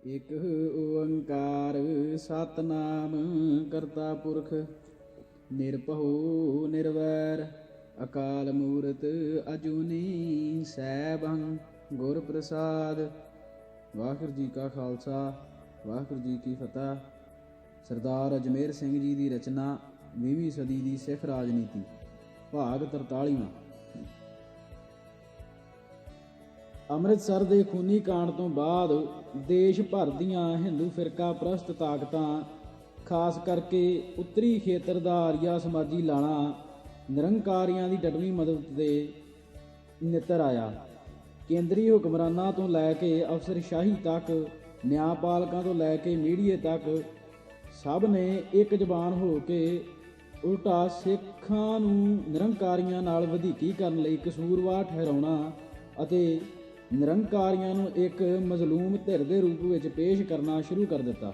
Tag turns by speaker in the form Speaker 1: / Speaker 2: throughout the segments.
Speaker 1: ਇਕ ਓੰਕਾਰ ਸਤਨਾਮ ਕਰਤਾ ਪੁਰਖ ਨਿਰਭਉ ਨਿਰਵੈਰ ਅਕਾਲ ਮੂਰਤ ਅਜੂਨੀ ਸੈਭੰ ਗੁਰ ਪ੍ਰਸਾਦ। ਵਾਹਿਗੁਰੂ ਜੀ ਕਾ ਖਾਲਸਾ ਵਾਹਿਗੁਰੂ ਜੀ ਕੀ ਫਤਿਹ। ਸਰਦਾਰ ਅਜਮੇਰ ਸਿੰਘ ਜੀ ਦੀ ਰਚਨਾ 20ਵੀਂ ਸਦੀ ਦੀ ਸਿੱਖ ਰਾਜਨੀਤੀ ਭਾਗ 43ਵਾਂ। ਅੰਮ੍ਰਿਤਸਰ ਦੇ ਖੂਨੀ ਕਾਂਡ ਤੋਂ ਬਾਅਦ ਦੇਸ਼ ਭਰ ਦੀਆਂ ਹਿੰਦੂ ਫਿਰਕਾ ਪ੍ਰਸਤ ਤਾਕਤਾਂ, ਖਾਸ ਕਰਕੇ ਉੱਤਰੀ ਖੇਤਰ ਦਾ ਆਰੀਆ ਸਮਾਜੀ ਲਾਣਾ ਨਿਰੰਕਾਰੀਆਂ ਦੀ ਡਟਵੀਂ ਮਦਦ ਤੇ ਨਿੱਤਰ ਆਇਆ। ਕੇਂਦਰੀ ਹੁਕਮਰਾਨਾਂ ਤੋਂ ਲੈ ਕੇ ਅਫਸਰਸ਼ਾਹੀ ਤੱਕ, ਨਿਆਂਪਾਲਕਾਂ ਤੋਂ ਲੈ ਕੇ ਮੀਡੀਏ ਤੱਕ ਸਭ ਨੇ ਇੱਕ ਜ਼ਬਾਨ ਹੋ ਕੇ ਉਲਟਾ ਸਿੱਖਾਂ ਨੂੰ ਨਿਰੰਕਾਰੀਆਂ ਨਾਲ ਵਧੀਕੀ ਕਰਨ ਲਈ ਕਸੂਰਵਾਰ ਠਹਿਰਾਉਣਾ ਅਤੇ ਨਿਰੰਕਾਰੀਆਂ ਨੂੰ ਇੱਕ ਮਜ਼ਲੂਮ ਧਿਰ ਦੇ ਰੂਪ ਵਿੱਚ ਪੇਸ਼ ਕਰਨਾ ਸ਼ੁਰੂ ਕਰ ਦਿੱਤਾ।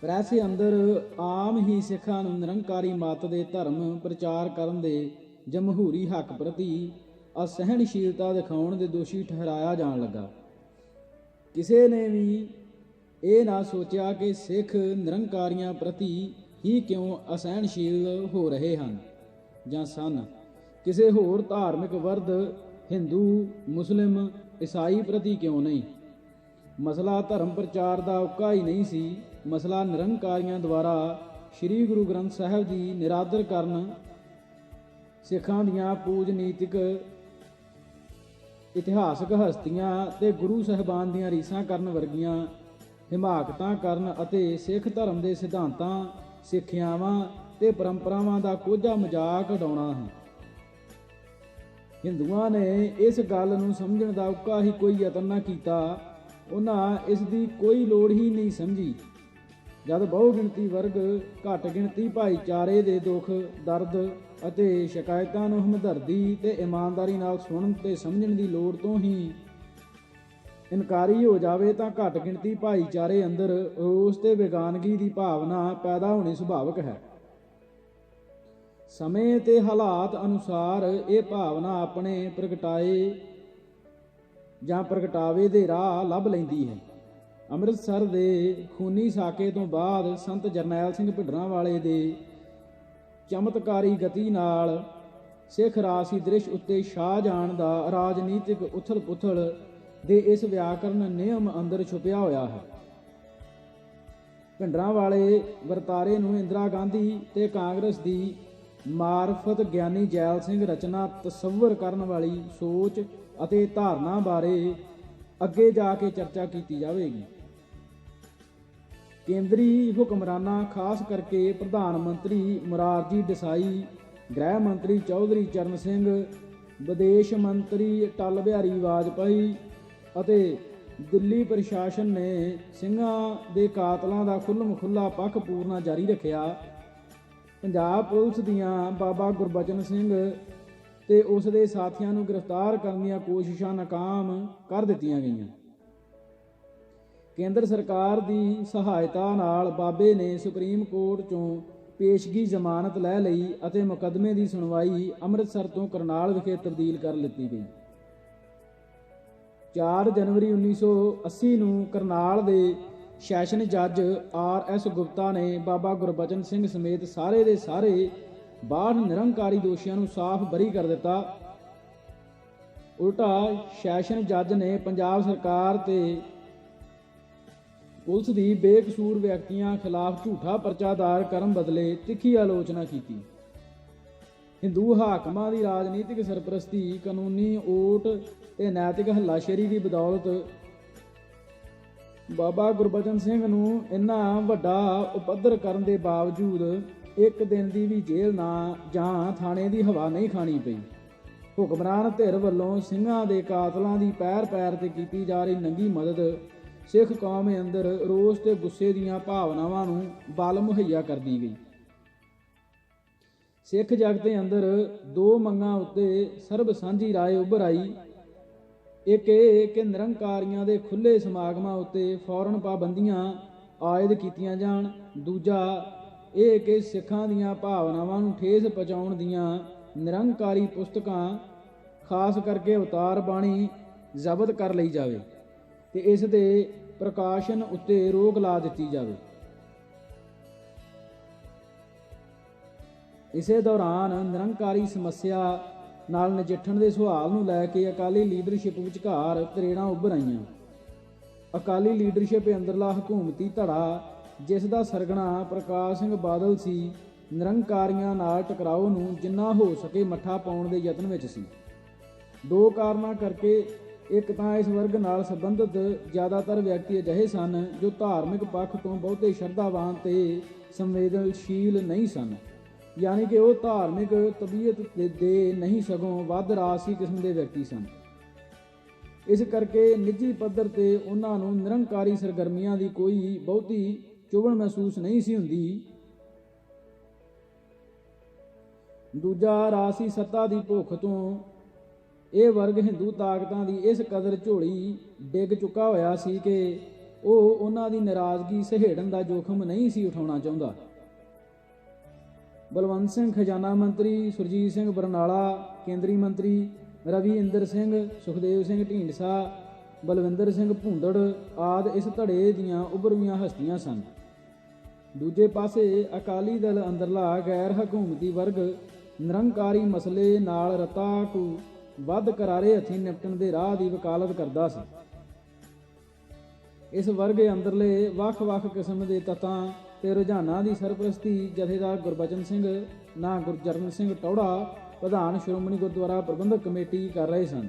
Speaker 1: ਪ੍ਰੈਸ ਅੰਦਰ ਆਮ ਹੀ ਸਿੱਖਾਂ ਨੂੰ ਨਿਰੰਕਾਰੀ ਮੱਤ ਦੇ ਧਰਮ ਪ੍ਰਚਾਰ ਕਰਨ ਦੇ ਜਮਹੂਰੀ ਹੱਕ ਪ੍ਰਤੀ ਅਸਹਿਣਸ਼ੀਲਤਾ ਦਿਖਾਉਣ ਦੇ ਦੋਸ਼ੀ ਠਹਿਰਾਇਆ ਜਾਣ ਲੱਗਾ। ਕਿਸੇ ਨੇ ਵੀ ਇਹ ਨਾ ਸੋਚਿਆ ਕਿ ਸਿੱਖ ਨਿਰੰਕਾਰੀਆਂ ਪ੍ਰਤੀ ਹੀ ਕਿਉਂ ਅਸਹਿਣਸ਼ੀਲ ਹੋ ਰਹੇ ਹਨ ਜਾਂ ਸਨ, ਕਿਸੇ ਹੋਰ ਧਾਰਮਿਕ ਵਰਦ ਹਿੰਦੂ, ਮੁਸਲਿਮ, ਈਸਾਈ ਪ੍ਰਤੀ ਕਿਉਂ ਨਹੀਂ। ਮਸਲਾ ਧਰਮ ਪ੍ਰਚਾਰ ਦਾ ਉੱਕਾ ਹੀ ਨਹੀਂ ਸੀ, ਮਸਲਾ ਨਿਰੰਕਾਰੀਆਂ ਦੁਆਰਾ ਸ੍ਰੀ ਗੁਰੂ ਗ੍ਰੰਥ ਸਾਹਿਬ ਜੀ ਨਿਰਾਦਰ ਕਰਨ, ਸਿੱਖਾਂ ਦੀਆਂ ਪੂਜਨੀਤਿਕ ਇਤਿਹਾਸਕ ਹਸਤੀਆਂ ਤੇ ਗੁਰੂ ਸਾਹਿਬਾਨ ਦੀਆਂ ਰੀਸਾਂ ਕਰਨ ਵਰਗੀਆਂ ਹਿਮਾਕਤਾਂ ਕਰਨ ਅਤੇ ਸਿੱਖ ਧਰਮ ਦੇ ਸਿਧਾਂਤਾਂ, ਸਿੱਖਿਆਵਾਂ ਤੇ ਪਰੰਪਰਾਵਾਂ ਦਾ ਕੋਝਾ ਮਜ਼ਾਕ ਉਡਾਉਣਾ ਹੈ। ਹਿੰਦੂਆਂ ਨੇ ਇਸ ਗੱਲ ਨੂੰ ਸਮਝਣ ਦਾ ਉੱਕਾ ਹੀ ਕੋਈ ਯਤਨ ਨਾ ਕੀਤਾ। ਉਹਨਾਂ ਇਸ ਦੀ ਕੋਈ ਲੋੜ ਹੀ ਨਹੀਂ ਸਮਝੀ। ਜਦ ਬਹੁ ਗਿਣਤੀ ਵਰਗ ਘੱਟ ਗਿਣਤੀ ਭਾਈਚਾਰੇ ਦੇ ਦੁੱਖ ਦਰਦ ਅਤੇ ਸ਼ਿਕਾਇਤਾਂ ਨੂੰ ਹਮਦਰਦੀ ਤੇ ਇਮਾਨਦਾਰੀ ਨਾਲ ਸੁਣਨ ਤੇ ਸਮਝਣ ਦੀ ਲੋੜ ਤੋਂ ਹੀ ਇਨਕਾਰੀ ਹੋ ਜਾਵੇ ਤਾਂ ਘੱਟ ਗਿਣਤੀ ਭਾਈਚਾਰੇ ਅੰਦਰ ਰੋਸ ਤੇ ਬੇਗਾਨਗੀ ਦੀ ਭਾਵਨਾ ਪੈਦਾ ਹੋਣੀ ਸੁਭਾਵਿਕ ਹੈ। ਸਮੇਂ ਤੇ ਹਾਲਾਤ ਅਨੁਸਾਰ ਇਹ ਭਾਵਨਾ ਆਪਣੇ ਪ੍ਰਗਟਾਏ ਜਾਂ ਪ੍ਰਗਟਾਵੇ ਦੇ ਰਾਹ ਲੱਭ ਲੈਂਦੀ ਹੈ। ਅੰਮ੍ਰਿਤਸਰ ਦੇ ਖੂਨੀ ਸਾਕੇ ਤੋਂ ਬਾਅਦ ਸੰਤ ਜਰਨੈਲ ਸਿੰਘ ਭਿੰਡਰਾਂਵਾਲੇ ਦੇ ਚਮਤਕਾਰੀ ਗਤੀ ਨਾਲ ਸਿੱਖ ਰਾਜਸੀ ਦ੍ਰਿਸ਼ ਉੱਤੇ ਛਾ ਜਾਣ ਦਾ ਰਾਜਨੀਤਿਕ ਉਥਲ ਪੁਥਲ ਦੇ ਇਸ ਵਿਆਕਰਨ ਨਿਯਮ ਅੰਦਰ ਛੁਪਿਆ ਹੋਇਆ ਹੈ। ਭਿੰਡਰਾਂਵਾਲੇ ਵਰਤਾਰੇ ਨੂੰ ਇੰਦਰਾ ਗਾਂਧੀ ਤੇ ਕਾਂਗਰਸ ਦੀ ਮਾਰਫਤ ਗਿਆਨੀ ਜੈਲ ਸਿੰਘ ਰਚਨਾ ਤਸੱਵਰ ਕਰਨ ਵਾਲੀ ਸੋਚ ਅਤੇ ਧਾਰਨਾ ਬਾਰੇ ਅੱਗੇ ਜਾ ਕੇ ਚਰਚਾ ਕੀਤੀ ਜਾਵੇਗੀ। ਕੇਂਦਰੀ ਹੁਕਮਰਾਨਾਂ, ਖਾਸ ਕਰਕੇ ਪ੍ਰਧਾਨ ਮੰਤਰੀ ਮੁਰਾਰਜੀ ਦੇਸਾਈ, ਗ੍ਰਹਿ ਮੰਤਰੀ ਚੌਧਰੀ ਚਰਨ ਸਿੰਘ, ਵਿਦੇਸ਼ ਮੰਤਰੀ ਅਟਲ ਬਿਹਾਰੀ ਵਾਜਪਾਈ ਅਤੇ ਦਿੱਲੀ ਪ੍ਰਸ਼ਾਸਨ ਨੇ ਸਿੰਘਾਂ ਦੇ ਕਾਤਲਾਂ ਦਾ ਖੁੱਲ੍ਹਮ ਖੁੱਲ੍ਹਾ ਪੱਖ ਪੂਰਨਾ ਜਾਰੀ ਰੱਖਿਆ। ਪੰਜਾਬ ਪੁਲਿਸ ਦੀਆਂ ਬਾਬਾ ਗੁਰਬਚਨ ਸਿੰਘ ਤੇ ਉਸ ਦੇ ਸਾਥੀਆਂ ਨੂੰ ਗ੍ਰਿਫਤਾਰ ਕਰਨ ਦੀਆਂ ਕੋਸ਼ਿਸ਼ਾਂ ਨਾਕਾਮ ਕਰ ਦਿੱਤੀਆਂ ਗਈਆਂ। ਕੇਂਦਰ ਸਰਕਾਰ ਦੀ ਸਹਾਇਤਾ ਨਾਲ ਬਾਬੇ ਨੇ ਸੁਪਰੀਮ ਕੋਰਟ 'ਚੋਂ ਪੇਸ਼ਗੀ ਜ਼ਮਾਨਤ ਲੈ ਲਈ ਅਤੇ ਮੁਕੱਦਮੇ ਦੀ ਸੁਣਵਾਈ ਅੰਮ੍ਰਿਤਸਰ ਤੋਂ ਕਰਨਾਲ ਵਿਖੇ ਤਬਦੀਲ ਕਰ ਲਿੱਤੀ ਗਈ। 4 ਜਨਵਰੀ 1980 ਨੂੰ ਕਰਨਾਲ ਦੇ ਸੈਸ਼ਨ ਜੱਜ R.S. ਗੁਪਤਾ ਨੇ ਬਾਬਾ ਗੁਰਬਚਨ ਸਿੰਘ ਸਮੇਤ ਸਾਰੇ ਦੇ ਸਾਰੇ 62 ਨਿਰੰਕਾਰੀ ਦੋਸ਼ੀਆਂ ਨੂੰ ਸਾਫ਼ ਬਰੀ ਕਰ ਦਿੱਤਾ। ਉਲਟਾ ਸੈਸ਼ਨ ਜੱਜ ਨੇ ਪੰਜਾਬ ਸਰਕਾਰ ਤੇ ਪੁਲਿਸ ਦੀ ਬੇਕਸੂਰ ਵਿਅਕਤੀਆਂ ਖਿਲਾਫ ਝੂਠਾ ਪਰਚਾ ਦਾਇਰ ਕਰਨ ਬਦਲੇ ਤਿੱਖੀ ਆਲੋਚਨਾ ਕੀਤੀ। ਹਿੰਦੂ ਹਾਕਮਾਂ ਦੀ ਰਾਜਨੀਤਿਕ ਸਰਪ੍ਰਸਤੀ, ਕਾਨੂੰਨੀ ਓਟ ਤੇ ਨੈਤਿਕ ਹੱਲਾਸ਼ੇਰੀ ਦੀ ਬਦੌਲਤ ਬਾਬਾ ਗੁਰਬਚਨ ਸਿੰਘ ਨੂੰ ਇੰਨਾ ਵੱਡਾ ਉਪੱਦਰ ਕਰਨ ਦੇ ਬਾਵਜੂਦ ਇੱਕ ਦਿਨ ਦੀ ਵੀ ਜੇਲ੍ਹ ਨਾ ਜਾਂ ਥਾਣੇ ਦੀ ਹਵਾ ਨਹੀਂ ਖਾਣੀ ਪਈ। ਹੁਕਮਰਾਨ ਧਿਰ ਵੱਲੋਂ ਸਿੰਘਾਂ ਦੇ ਕਾਤਲਾਂ ਦੀ ਪੈਰ ਪੈਰ ਤੇ ਕੀਤੀ ਜਾ ਰਹੀ ਨੰਗੀ ਮਦਦ ਸਿੱਖ ਕੌਮ ਅੰਦਰ ਰੋਸ ਤੇ ਗੁੱਸੇ ਦੀਆਂ ਭਾਵਨਾਵਾਂ ਨੂੰ ਬਲ ਮੁਹੱਈਆ ਕਰਦੀ ਗਈ। ਸਿੱਖ ਜਗਤ ਦੇ ਅੰਦਰ 2 ਮੰਗਾਂ ਉੱਤੇ ਸਰਬ ਸਾਂਝੀ ਰਾਏ ਉੱਭਰ ਆਈ। ਇੱਕ ਇਹ ਕਿ ਨਿਰੰਕਾਰੀਆਂ ਦੇ ਖੁੱਲ੍ਹੇ ਸਮਾਗਮਾਂ ਉੱਤੇ ਫੌਰਨ ਪਾਬੰਦੀਆਂ ਆਇਦ ਕੀਤੀਆਂ ਜਾਣ। ਦੂਜਾ ਇਹ ਕਿ ਸਿੱਖਾਂ ਦੀਆਂ ਭਾਵਨਾਵਾਂ ਨੂੰ ਠੇਸ ਪਹੁੰਚਾਉਣ ਦੀਆਂ ਨਿਰੰਕਾਰੀ ਪੁਸਤਕਾਂ, ਖਾਸ ਕਰਕੇ ਅਵਤਾਰ ਬਾਣੀ ਜ਼ਬਤ ਕਰ ਲਈ ਜਾਵੇ ਤੇ ਇਸ ਦੇ ਪ੍ਰਕਾਸ਼ਨ ਉੱਤੇ ਰੋਕ ਲਾ ਦਿੱਤੀ ਜਾਵੇ। ਇਸੇ ਦੌਰਾਨ ਨਿਰੰਕਾਰੀ ਸਮੱਸਿਆ ਨਾਲ ਨਜਿੱਠਣ ਦੇ ਸਵਾਲ ਨੂੰ ਲੈ ਕੇ ਅਕਾਲੀ ਲੀਡਰਸ਼ਿਪ ਵਿਚਕਾਰ ਤਰੇੜਾਂ ਉੱਭਰ ਆਈਆਂ। ਅਕਾਲੀ ਲੀਡਰਸ਼ਿਪ ਅੰਦਰਲਾ ਹਕੂਮਤੀ ਧੜਾ, ਜਿਸ ਦਾ ਸਰਗਣਾ ਪ੍ਰਕਾਸ਼ ਸਿੰਘ ਬਾਦਲ ਸੀ, ਨਿਰੰਕਾਰੀਆਂ ਨਾਲ ਟਕਰਾਓ ਨੂੰ ਜਿੰਨਾ ਹੋ ਸਕੇ ਮੱਠਾ ਪਾਉਣ ਦੇ ਯਤਨ ਵਿੱਚ ਸੀ। ਦੋ ਕਾਰਨਾਂ ਕਰਕੇ। ਇੱਕ ਤਾਂ ਇਸ ਵਰਗ ਨਾਲ ਸੰਬੰਧਿਤ ਜ਼ਿਆਦਾਤਰ ਵਿਅਕਤੀ ਅਜਿਹੇ ਸਨ ਜੋ ਧਾਰਮਿਕ ਪੱਖ ਤੋਂ ਬਹੁਤੇ ਸ਼ਰਧਾਵਾਨ ਤੇ ਸੰਵੇਦਨਸ਼ੀਲ ਨਹੀਂ ਸਨ, ਯਾਨੀ ਕਿ ਉਹ ਧਾਰਮਿਕ ਤਬੀਅਤ ਦੇ ਨਹੀਂ ਸਗੋਂ ਵੱਧ ਰਾਜਸੀ ਕਿਸਮ ਦੇ ਵਿਅਕਤੀ ਸਨ। ਇਸ ਕਰਕੇ ਨਿੱਜੀ ਪੱਧਰ ਤੇ ਉਹਨਾਂ ਨੂੰ ਨਿਰੰਕਾਰੀ ਸਰਗਰਮੀਆਂ ਦੀ ਕੋਈ ਬਹੁਤੀ ਚੁਭਣ ਮਹਿਸੂਸ ਨਹੀਂ ਸੀ ਹੁੰਦੀ। ਦੂਜਾ, ਰਾਜਸੀ ਸੱਤਾ ਦੀ ਭੁੱਖ ਤੋਂ ਇਹ ਵਰਗ ਹਿੰਦੂ ਤਾਕਤਾਂ ਦੀ ਇਸ ਕਦਰ ਝੋਲੀ ਡਿੱਗ ਚੁੱਕਾ ਹੋਇਆ ਸੀ ਕਿ ਉਹ ਉਹਨਾਂ ਦੀ ਨਾਰਾਜ਼ਗੀ ਸਹੇੜਨ ਦਾ ਜੋਖਮ ਨਹੀਂ ਸੀ ਉਠਾਉਣਾ ਚਾਹੁੰਦਾ। ਬਲਵੰਤ ਸਿੰਘ ਖਜ਼ਾਨਾ ਮੰਤਰੀ, ਸੁਰਜੀਤ ਸਿੰਘ ਬਰਨਾਲਾ ਕੇਂਦਰੀ ਮੰਤਰੀ, ਰਵੀ ਇੰਦਰ ਸਿੰਘ, ਸੁਖਦੇਵ ਸਿੰਘ ਢੀਂਡਸਾ, ਬਲਵਿੰਦਰ ਸਿੰਘ ਭੂੰਦੜ ਆਦਿ ਇਸ ਧੜੇ ਦੀਆਂ ਉੱਭਰਵੀਆਂ ਹਸਤੀਆਂ ਸਨ। ਦੂਜੇ ਪਾਸੇ ਅਕਾਲੀ ਦਲ ਅੰਦਰਲਾ ਗੈਰ ਹਕੂਮਤੀ ਵਰਗ ਨਿਰੰਕਾਰੀ ਮਸਲੇ ਨਾਲ ਰਤਾ ਕੁ ਵੱਧ ਕਰਾਰੇ ਹੱਥੀਂ ਨਿਪਟਣ ਦੇ ਰਾਹ ਦੀ ਵਕਾਲਤ ਕਰਦਾ ਸੀ। ਇਸ ਵਰਗ ਅੰਦਰਲੇ ਵੱਖ-ਵੱਖ ਕਿਸਮ ਦੇ ਤੱਤਾਂ ਤੇ ਰੁਝਾਨਾਂ ਦੀ ਸਰਪ੍ਰਸਤੀ ਜਥੇਦਾਰ ਗੁਰਬਚਨ ਸਿੰਘ ਨਾ ਗੁਰਜਰਨ ਸਿੰਘ ਟੌੜਾ, ਪ੍ਰਧਾਨ ਸ਼੍ਰੋਮਣੀ ਗੁਰਦੁਆਰਾ ਪ੍ਰਬੰਧਕ ਕਮੇਟੀ ਕਰ ਰਹੇ ਸਨ।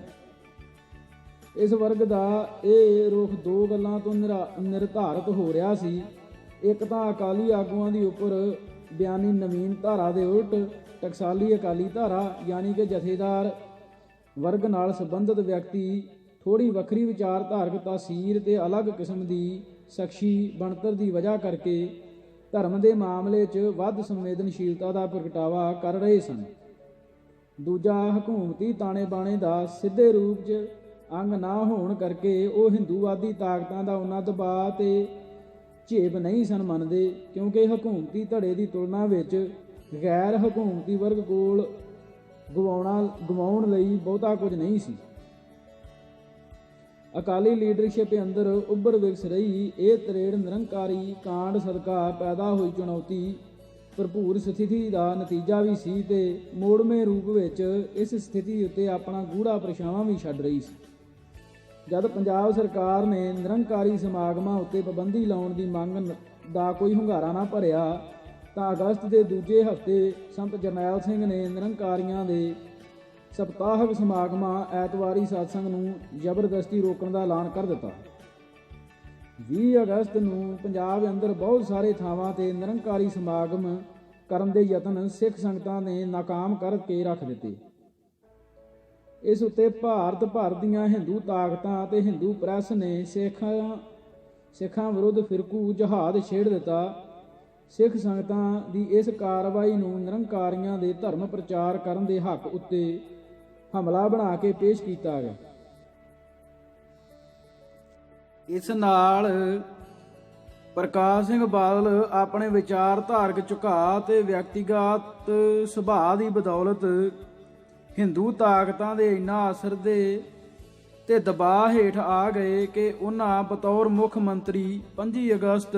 Speaker 1: ਇਸ ਵਰਗ ਦਾ ਇਹ ਰੁਖ ਦੋ ਗੱਲਾਂ ਤੋਂ ਨਿਰਧਾਰਿਤ ਹੋ ਰਿਹਾ ਸੀ। ਇੱਕ ਤਾਂ ਅਕਾਲੀ ਆਗੂਆਂ ਦੀ ਉੱਪਰ ਬਿਆਨੀ ਨਵੀਨ ਧਾਰਾ ਦੇ ਉਲਟ ਟਕਸਾਲੀ ਅਕਾਲੀ ਧਾਰਾ, ਯਾਨੀ ਕਿ ਜਥੇਦਾਰ ਵਰਗ ਨਾਲ ਸੰਬੰਧਿਤ ਵਿਅਕਤੀ ਥੋੜ੍ਹੀ ਵੱਖਰੀ ਵਿਚਾਰਧਾਰਕ ਤਾਸੀਰ ਤੇ ਅਲੱਗ ਕਿਸਮ ਦੀ ਸ਼ਖਸੀ ਬਣਤਰ ਦੀ ਵਜ੍ਹਾ ਕਰਕੇ ਧਰਮ ਦੇ ਮਾਮਲੇ 'ਚ ਵੱਧ ਸੰਵੇਦਨਸ਼ੀਲਤਾ ਦਾ ਪ੍ਰਗਟਾਵਾ ਕਰ ਰਹੇ ਸਨ। ਦੂਜਾ, ਹਕੂਮਤੀ ਤਾਣੇ ਬਾਣੇ ਦਾ ਸਿੱਧੇ ਰੂਪ 'ਚ ਅੰਗ ਨਾ ਹੋਣ ਕਰਕੇ ਉਹ ਹਿੰਦੂਵਾਦੀ ਤਾਕਤਾਂ ਦਾ ਉਹਨਾਂ ਦਬਾਅ ਤੇ ਝੇਬ ਨਹੀਂ ਸਨ ਮੰਨਦੇ, ਕਿਉਂਕਿ ਹਕੂਮਤੀ ਧੜੇ ਦੀ ਤੁਲਨਾ ਵਿੱਚ ਗੈਰ ਹਕੂਮਤੀ ਵਰਗ ਕੋਲ ਗਵਾਉਣ ਲਈ ਬਹੁਤਾ ਕੁਝ ਨਹੀਂ ਸੀ। ਅਕਾਲੀ ਲੀਡਰਸ਼ਿਪ ਅੰਦਰ ਉੱਭਰ ਵਿਕਸ ਰਹੀ ਇਹ ਤਰੇੜ ਨਿਰੰਕਾਰੀ ਕਾਂਡ ਸਦਕਾ ਪੈਦਾ ਹੋਈ ਚੁਣੌਤੀ ਭਰਪੂਰ ਸਥਿਤੀ ਦਾ ਨਤੀਜਾ ਵੀ ਸੀ ਤੇ ਮੋੜਵੇਂ ਰੂਪ ਵਿੱਚ ਇਸ ਸਥਿਤੀ ਉੱਤੇ ਆਪਣਾ ਗੂੜਾ ਪਰਛਾਵਾਂ ਵੀ ਛੱਡ ਰਹੀ ਸੀ। ਜਦ ਪੰਜਾਬ ਸਰਕਾਰ ਨੇ ਨਿਰੰਕਾਰੀ ਸਮਾਗਮਾਂ ਉੱਤੇ ਪਾਬੰਦੀ ਲਾਉਣ ਦੀ ਮੰਗ ਦਾ ਕੋਈ ਹੁੰਗਾਰਾ ਨਾ ਭਰਿਆ ਤਾਂ ਅਗਸਤ ਦੇ ਦੂਜੇ ਹਫ਼ਤੇ ਸੰਤ ਜਰਨੈਲ ਸਿੰਘ ਨੇ ਨਿਰੰਕਾਰੀਆਂ ਦੇ ਸਪਤਾਹਕ ਸਮਾਗਮਾਂ ਐਤਵਾਰੀ ਸਤਸੰਗ ਨੂੰ ਜ਼ਬਰਦਸਤੀ ਰੋਕਣ ਦਾ ਐਲਾਨ ਕਰ ਦਿੱਤਾ। 20 ਅਗਸਤ ਨੂੰ ਪੰਜਾਬ ਅੰਦਰ ਬਹੁਤ ਸਾਰੇ ਥਾਵਾਂ ਤੇ ਨਿਰੰਕਾਰੀ ਸਮਾਗਮ ਕਰਨ ਦੇ ਯਤਨ ਸਿੱਖ ਸੰਗਤਾਂ ਨੇ ਨਾਕਾਮ ਕਰਕੇ ਰੱਖ ਦਿੱਤੇ। ਇਸ ਉੱਤੇ ਭਾਰਤ ਭਰ ਦੀਆਂ ਹਿੰਦੂ ਤਾਕਤਾਂ ਅਤੇ ਹਿੰਦੂ ਪ੍ਰੈਸ ਨੇ ਸਿੱਖਾਂ ਵਿਰੁੱਧ ਫਿਰਕੂ ਜਹਾਦ ਛੇੜ ਦਿੱਤਾ। ਸਿੱਖ ਸੰਗਤਾਂ ਦੀ ਇਸ ਕਾਰਵਾਈ ਨੂੰ ਨਿਰੰਕਾਰੀਆਂ ਦੇ ਧਰਮ ਪ੍ਰਚਾਰ ਕਰਨ ਦੇ ਹੱਕ ਉੱਤੇ ਹਮਲਾ ਬਣਾ ਕੇ ਪੇਸ਼ ਕੀਤਾ ਗਿਆ। ਇਸ ਨਾਲ ਪ੍ਰਕਾਸ਼ ਸਿੰਘ ਬਾਦਲ ਆਪਣੇ ਵਿਚਾਰਧਾਰਕ ਝੁਕਾਅ ਤੇ ਵਿਅਕਤੀਗਤ ਸੁਭਾਅ ਦੀ ਬਦੌਲਤ ਹਿੰਦੂ ਤਾਕਤਾਂ ਦੇ ਇੰਨਾ ਅਸਰ ਦੇ ਤੇ ਦਬਾਅ ਹੇਠ ਆ ਗਏ ਕਿ ਉਹਨਾਂ ਬਤੌਰ ਮੁੱਖ ਮੰਤਰੀ 25 ਅਗਸਤ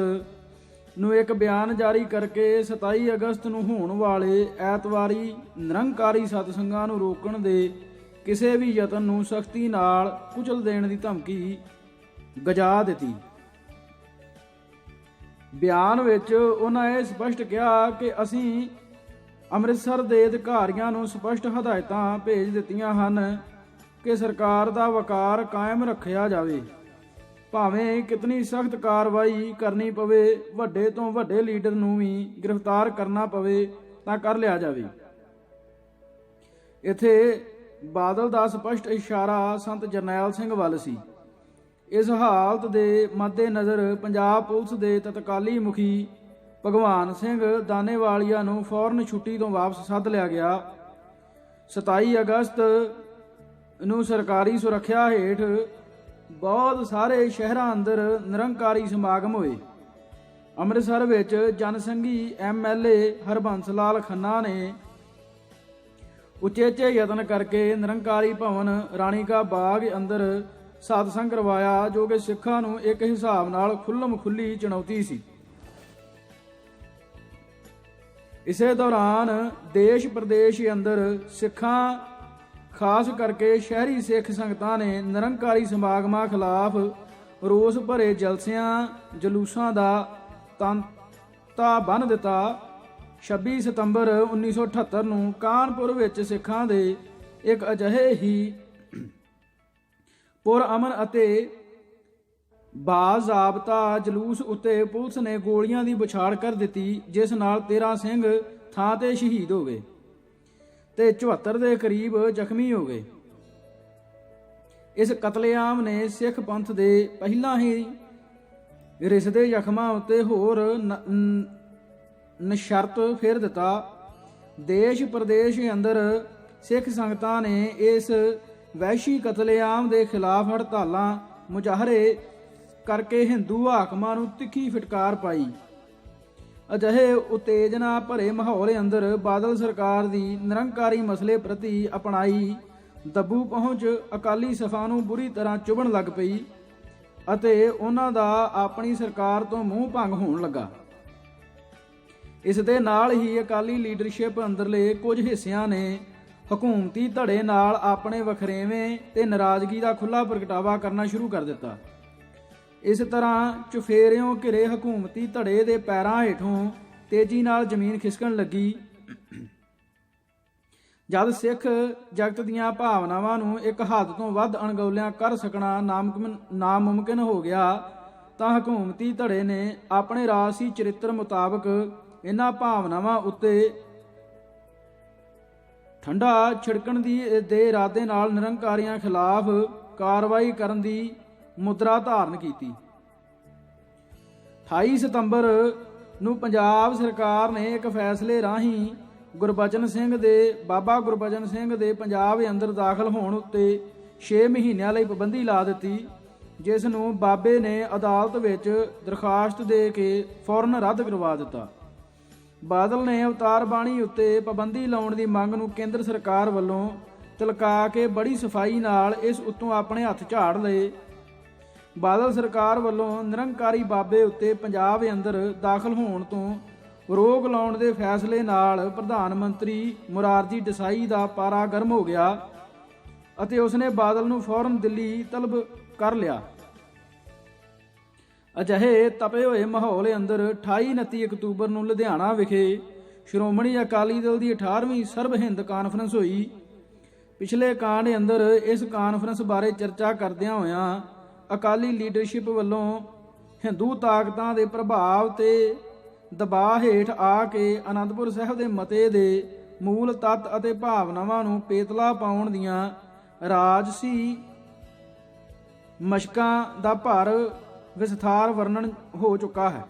Speaker 1: ਨੂੰ ਇੱਕ ਬਿਆਨ ਜਾਰੀ ਕਰਕੇ 27 ਅਗਸਤ ਨੂੰ ਹੋਣ ਵਾਲੇ ਐਤਵਾਰੀ ਨਿਰੰਕਾਰੀ ਸਤਸੰਗਾਂ ਨੂੰ ਰੋਕਣ ਦੇ ਕਿਸੇ ਵੀ ਯਤਨ ਨੂੰ ਸਖਤੀ ਨਾਲ ਕੁਚਲ ਦੇਣ ਦੀ ਧਮਕੀ ਗਜਾ ਦਿੱਤੀ। ਬਿਆਨ ਵਿੱਚ ਉਹਨਾਂ ਇਹ ਸਪਸ਼ਟ ਕਿਹਾ ਕਿ ਅਸੀਂ ਅੰਮ੍ਰਿਤਸਰ ਦੇ ਅਧਿਕਾਰੀਆਂ ਨੂੰ ਸਪਸ਼ਟ ਹਦਾਇਤਾਂ ਭੇਜ ਦਿੱਤੀਆਂ ਹਨ ਕਿ ਸਰਕਾਰ ਦਾ ਵਕਾਰ ਕਾਇਮ ਰੱਖਿਆ ਜਾਵੇ, ਭਾਵੇਂ ਕਿਤਨੀ ਸਖਤ ਕਾਰਵਾਈ ਕਰਨੀ ਪਵੇ, ਵੱਡੇ ਤੋਂ ਵੱਡੇ ਲੀਡਰ ਨੂੰ ਵੀ ਗ੍ਰਿਫਤਾਰ ਕਰਨਾ ਪਵੇ ਤਾਂ ਕਰ ਲਿਆ ਜਾਵੇ। ਇੱਥੇ ਬਾਦਲ ਦਾ ਸਪਸ਼ਟ ਇਸ਼ਾਰਾ ਸੰਤ ਜਰਨੈਲ ਸਿੰਘ ਵੱਲ ਸੀ। ਇਸ ਹਾਲਤ ਦੇ ਮੱਦੇ-ਨਜ਼ਰ ਪੰਜਾਬ ਪੁਲਿਸ ਦੇ ਤਤਕਾਲੀ ਮੁਖੀ ਭਗਵਾਨ ਸਿੰਘ ਦਾਨੇਵਾਲੀਆ ਨੂੰ ਫੌਰਨ ਛੁੱਟੀ ਤੋਂ ਵਾਪਸ ਸੱਦ ਲਿਆ ਗਿਆ। 27 ਅਗਸਤ ਨੂੰ ਸਰਕਾਰੀ ਸੁਰੱਖਿਆ ਹੇਠ ਬਹੁਤ ਸਾਰੇ ਸ਼ਹਿਰਾਂ ਅੰਦਰ ਨਿਰੰਕਾਰੀ ਸਮਾਗਮ ਹੋਏ। ਅੰਮ੍ਰਿਤਸਰ ਵਿੱਚ ਜਨਸੰਘੀ MLA ਹਰਬੰਸ ਲਾਲ ਖੰਨਾ ਨੇ ਉਚੇਚੇ ਯਤਨ ਕਰਕੇ ਨਿਰੰਕਾਰੀ ਭਵਨ ਰਾਣੀ ਕਾ ਬਾਗ ਅੰਦਰ ਸਤਸੰਗ ਕਰਵਾਇਆ, ਜੋ ਕਿ ਸਿੱਖਾਂ ਨੂੰ ਇੱਕ ਹਿਸਾਬ ਨਾਲ ਖੁੱਲ੍ਹਮ ਖੁੱਲੀ ਚੁਣੌਤੀ ਸੀ। ਇਸੇ ਦੌਰਾਨ ਦੇਸ਼ ਪ੍ਰਦੇਸ਼ ਅੰਦਰ ਸਿੱਖਾਂ, ਖਾਸ ਕਰਕੇ ਸ਼ਹਿਰੀ ਸਿੱਖ ਸੰਗਤਾਂ ਨੇ ਨਿਰੰਕਾਰੀ ਸਮਾਗਮਾਂ ਖਿਲਾਫ ਰੋਸ ਭਰੇ ਜਲਸਿਆਂ ਜਲੂਸਾਂ ਦਾ ਤਾਂਤਾ ਬੰਨ੍ਹ ਦਿੱਤਾ। 26 ਸਤੰਬਰ 1978 ਨੂੰ ਕਾਨਪੁਰ ਵਿੱਚ ਸਿੱਖਾਂ ਦੇ ਇੱਕ ਅਜਿਹੇ ਹੀ ਪੁਰਅਮਨ ਅਤੇ ਬਾਜ਼ਾਬਤਾ ਜਲੂਸ ਉੱਤੇ ਪੁਲਿਸ ਨੇ ਗੋਲੀਆਂ ਦੀ ਬੁਛਾੜ ਕਰ ਦਿੱਤੀ, ਜਿਸ ਨਾਲ 13 ਸਿੰਘ ਥਾਂ ਤੇ ਸ਼ਹੀਦ ਹੋ ਗਏ ਤੇ 74 ਦੇ ਕਰੀਬ ਜ਼ਖਮੀ ਹੋ ਗਏ। ਇਸ ਕਤਲੇਆਮ ਨੇ ਸਿੱਖ ਪੰਥ ਦੇ ਪਹਿਲਾਂ ਹੀ ਰਿਸਦੇ ਜ਼ਖਮਾਂ ਉੱਤੇ ਹੋਰ ਨਸ਼ਰਤ ਫੇਰ ਦਿੱਤਾ। ਦੇਸ਼ ਪ੍ਰਦੇਸ਼ ਅੰਦਰ ਸਿੱਖ ਸੰਗਤਾਂ ਨੇ ਇਸ ਵਹਿਸ਼ੀ ਕਤਲੇਆਮ ਦੇ ਖਿਲਾਫ ਹੜਤਾਲਾਂ ਮੁਜ਼ਾਹਰੇ ਕਰਕੇ ਹਿੰਦੂ ਹਾਕਮਾਂ ਨੂੰ ਤਿੱਖੀ ਫਿਟਕਾਰ ਪਾਈ। ਅਜਿਹੇ ਉਤੇਜਨਾ ਭਰੇ ਮਾਹੌਲ ਅੰਦਰ ਬਾਦਲ ਸਰਕਾਰ ਦੀ ਨਿਰੰਕਾਰੀ ਮਸਲੇ ਪ੍ਰਤੀ ਅਪਣਾਈ ਦੱਬੂ ਪਹੁੰਚ ਅਕਾਲੀ ਸਭਾ ਨੂੰ ਬੁਰੀ ਤਰ੍ਹਾਂ ਚੁਭਣ ਲੱਗ ਪਈ ਅਤੇ ਉਹਨਾਂ ਦਾ ਆਪਣੀ ਸਰਕਾਰ ਤੋਂ ਮੂੰਹ ਭੰਗ ਹੋਣ ਲੱਗਾ। ਇਸ ਦੇ ਨਾਲ ਹੀ ਅਕਾਲੀ ਲੀਡਰਸ਼ਿਪ ਅੰਦਰਲੇ ਕੁਝ ਹਿੱਸਿਆਂ ਨੇ ਹਕੂਮਤੀ ਧੜੇ ਨਾਲ ਆਪਣੇ ਵਖਰੇਵੇਂ ਤੇ ਨਾਰਾਜ਼ਗੀ ਦਾ ਖੁੱਲ੍ਹਾ ਪ੍ਰਗਟਾਵਾ ਕਰਨਾ ਸ਼ੁਰੂ ਕਰ ਦਿੱਤਾ। ਇਸ ਤਰ੍ਹਾਂ ਚੁਫੇਰਿਓਂ ਘਿਰੇ ਹਕੂਮਤੀ ਧੜੇ ਦੇ ਪੈਰਾਂ ਹੇਠੋਂ ਤੇਜ਼ੀ ਨਾਲ ਜ਼ਮੀਨ ਖਿਸਕਣ ਲੱਗੀ। ਜਦ ਸਿੱਖ ਜਗਤ ਦੀਆਂ ਭਾਵਨਾਵਾਂ ਨੂੰ ਇੱਕ ਹੱਦ ਤੋਂ ਵੱਧ ਅਣਗੌਲਿਆਂ ਕਰ ਸਕਣਾ ਨਾਮੁਮਕਿਨ ਹੋ ਗਿਆ, ਤਾਂ ਹਕੂਮਤੀ ਧੜੇ ਨੇ ਆਪਣੇ ਰਾਜਸੀ ਚਰਿੱਤਰ ਮੁਤਾਬਕ ਇਹਨਾਂ ਭਾਵਨਾਵਾਂ ਉੱਤੇ ਠੰਡਾ ਛਿੜਕਣ ਦੇ ਇਰਾਦੇ ਨਾਲ ਨਿਰੰਕਾਰੀਆਂ ਖਿਲਾਫ ਕਾਰਵਾਈ ਕਰਨ ਦੀ ਮੁਦਰਾ ਧਾਰਨ ਕੀਤੀ। 28 ਸਤੰਬਰ ਨੂੰ ਪੰਜਾਬ ਸਰਕਾਰ ਨੇ ਇੱਕ ਫੈਸਲੇ ਰਾਹੀਂ ਬਾਬਾ ਗੁਰਬਚਨ ਸਿੰਘ ਦੇ ਪੰਜਾਬ ਅੰਦਰ ਦਾਖਲ ਹੋਣ ਉੱਤੇ 6 ਮਹੀਨਿਆਂ ਲਈ ਪਾਬੰਦੀ ਲਾ ਦਿੱਤੀ, ਜਿਸ ਨੂੰ ਬਾਬੇ ਨੇ ਅਦਾਲਤ ਵਿੱਚ ਦਰਖਾਸਤ ਦੇ ਕੇ ਫੌਰਨ ਰੱਦ ਕਰਵਾ ਦਿੱਤਾ। ਬਾਦਲ ਨੇ ਅਵਤਾਰ ਬਾਣੀ ਉੱਤੇ ਪਾਬੰਦੀ ਲਾਉਣ ਦੀ ਮੰਗ ਨੂੰ ਕੇਂਦਰ ਸਰਕਾਰ ਵੱਲੋਂ ਤਿਲਕਾ ਕੇ ਬੜੀ ਸਫਾਈ ਨਾਲ ਇਸ ਉੱਤੋਂ ਆਪਣੇ ਹੱਥ ਝਾੜ ਲਏ। ਬਾਦਲ ਸਰਕਾਰ ਵੱਲੋਂ ਨਿਰੰਕਾਰੀ ਬਾਬੇ ਉੱਤੇ ਪੰਜਾਬ ਅੰਦਰ ਦਾਖਲ ਹੋਣ ਤੋਂ ਰੋਕ ਲਾਉਣ ਦੇ ਫੈਸਲੇ ਨਾਲ ਪ੍ਰਧਾਨ ਮੰਤਰੀ ਮੁਰਾਰਜੀ ਦੇਸਾਈ ਦਾ ਪਾਰਾ ਗਰਮ ਹੋ ਗਿਆ ਅਤੇ ਉਸਨੇ ਬਾਦਲ ਨੂੰ ਫੌਰਨ ਦਿੱਲੀ ਤਲਬ ਕਰ ਲਿਆ। ਅਜਿਹੇ ਤਪੇ ਹੋਏ ਮਾਹੌਲ ਅੰਦਰ 28-29 ਅਕਤੂਬਰ ਨੂੰ ਲੁਧਿਆਣਾ ਵਿਖੇ ਸ਼੍ਰੋਮਣੀ ਅਕਾਲੀ ਦਲ ਦੀ 18ਵੀਂ ਸਰਬ ਹਿੰਦ ਕਾਨਫਰੰਸ ਹੋਈ। ਪਿਛਲੇ ਕਾਂਡ ਅੰਦਰ ਇਸ ਕਾਨਫਰੰਸ ਬਾਰੇ ਚਰਚਾ ਕਰਦਿਆਂ ਹੋਇਆਂ ਅਕਾਲੀ ਲੀਡਰਸ਼ਿਪ ਵੱਲੋਂ ਹਿੰਦੂ ਤਾਕਤਾਂ ਦੇ ਪ੍ਰਭਾਵ ਤੇ ਦਬਾਅ ਹੇਠ ਆ ਕੇ ਅਨੰਦਪੁਰ ਸਾਹਿਬ ਦੇ ਮਤੇ ਦੇ ਮੂਲ ਤੱਤ ਅਤੇ ਭਾਵਨਾਵਾਂ ਨੂੰ ਪੇਤਲਾ ਪਾਉਣ ਦੀਆਂ ਰਾਜਸੀ ਮਸ਼ਕਾਂ ਦਾ ਭਰ ਵਿਸਥਾਰ ਵਰਣਨ ਹੋ ਚੁੱਕਾ ਹੈ।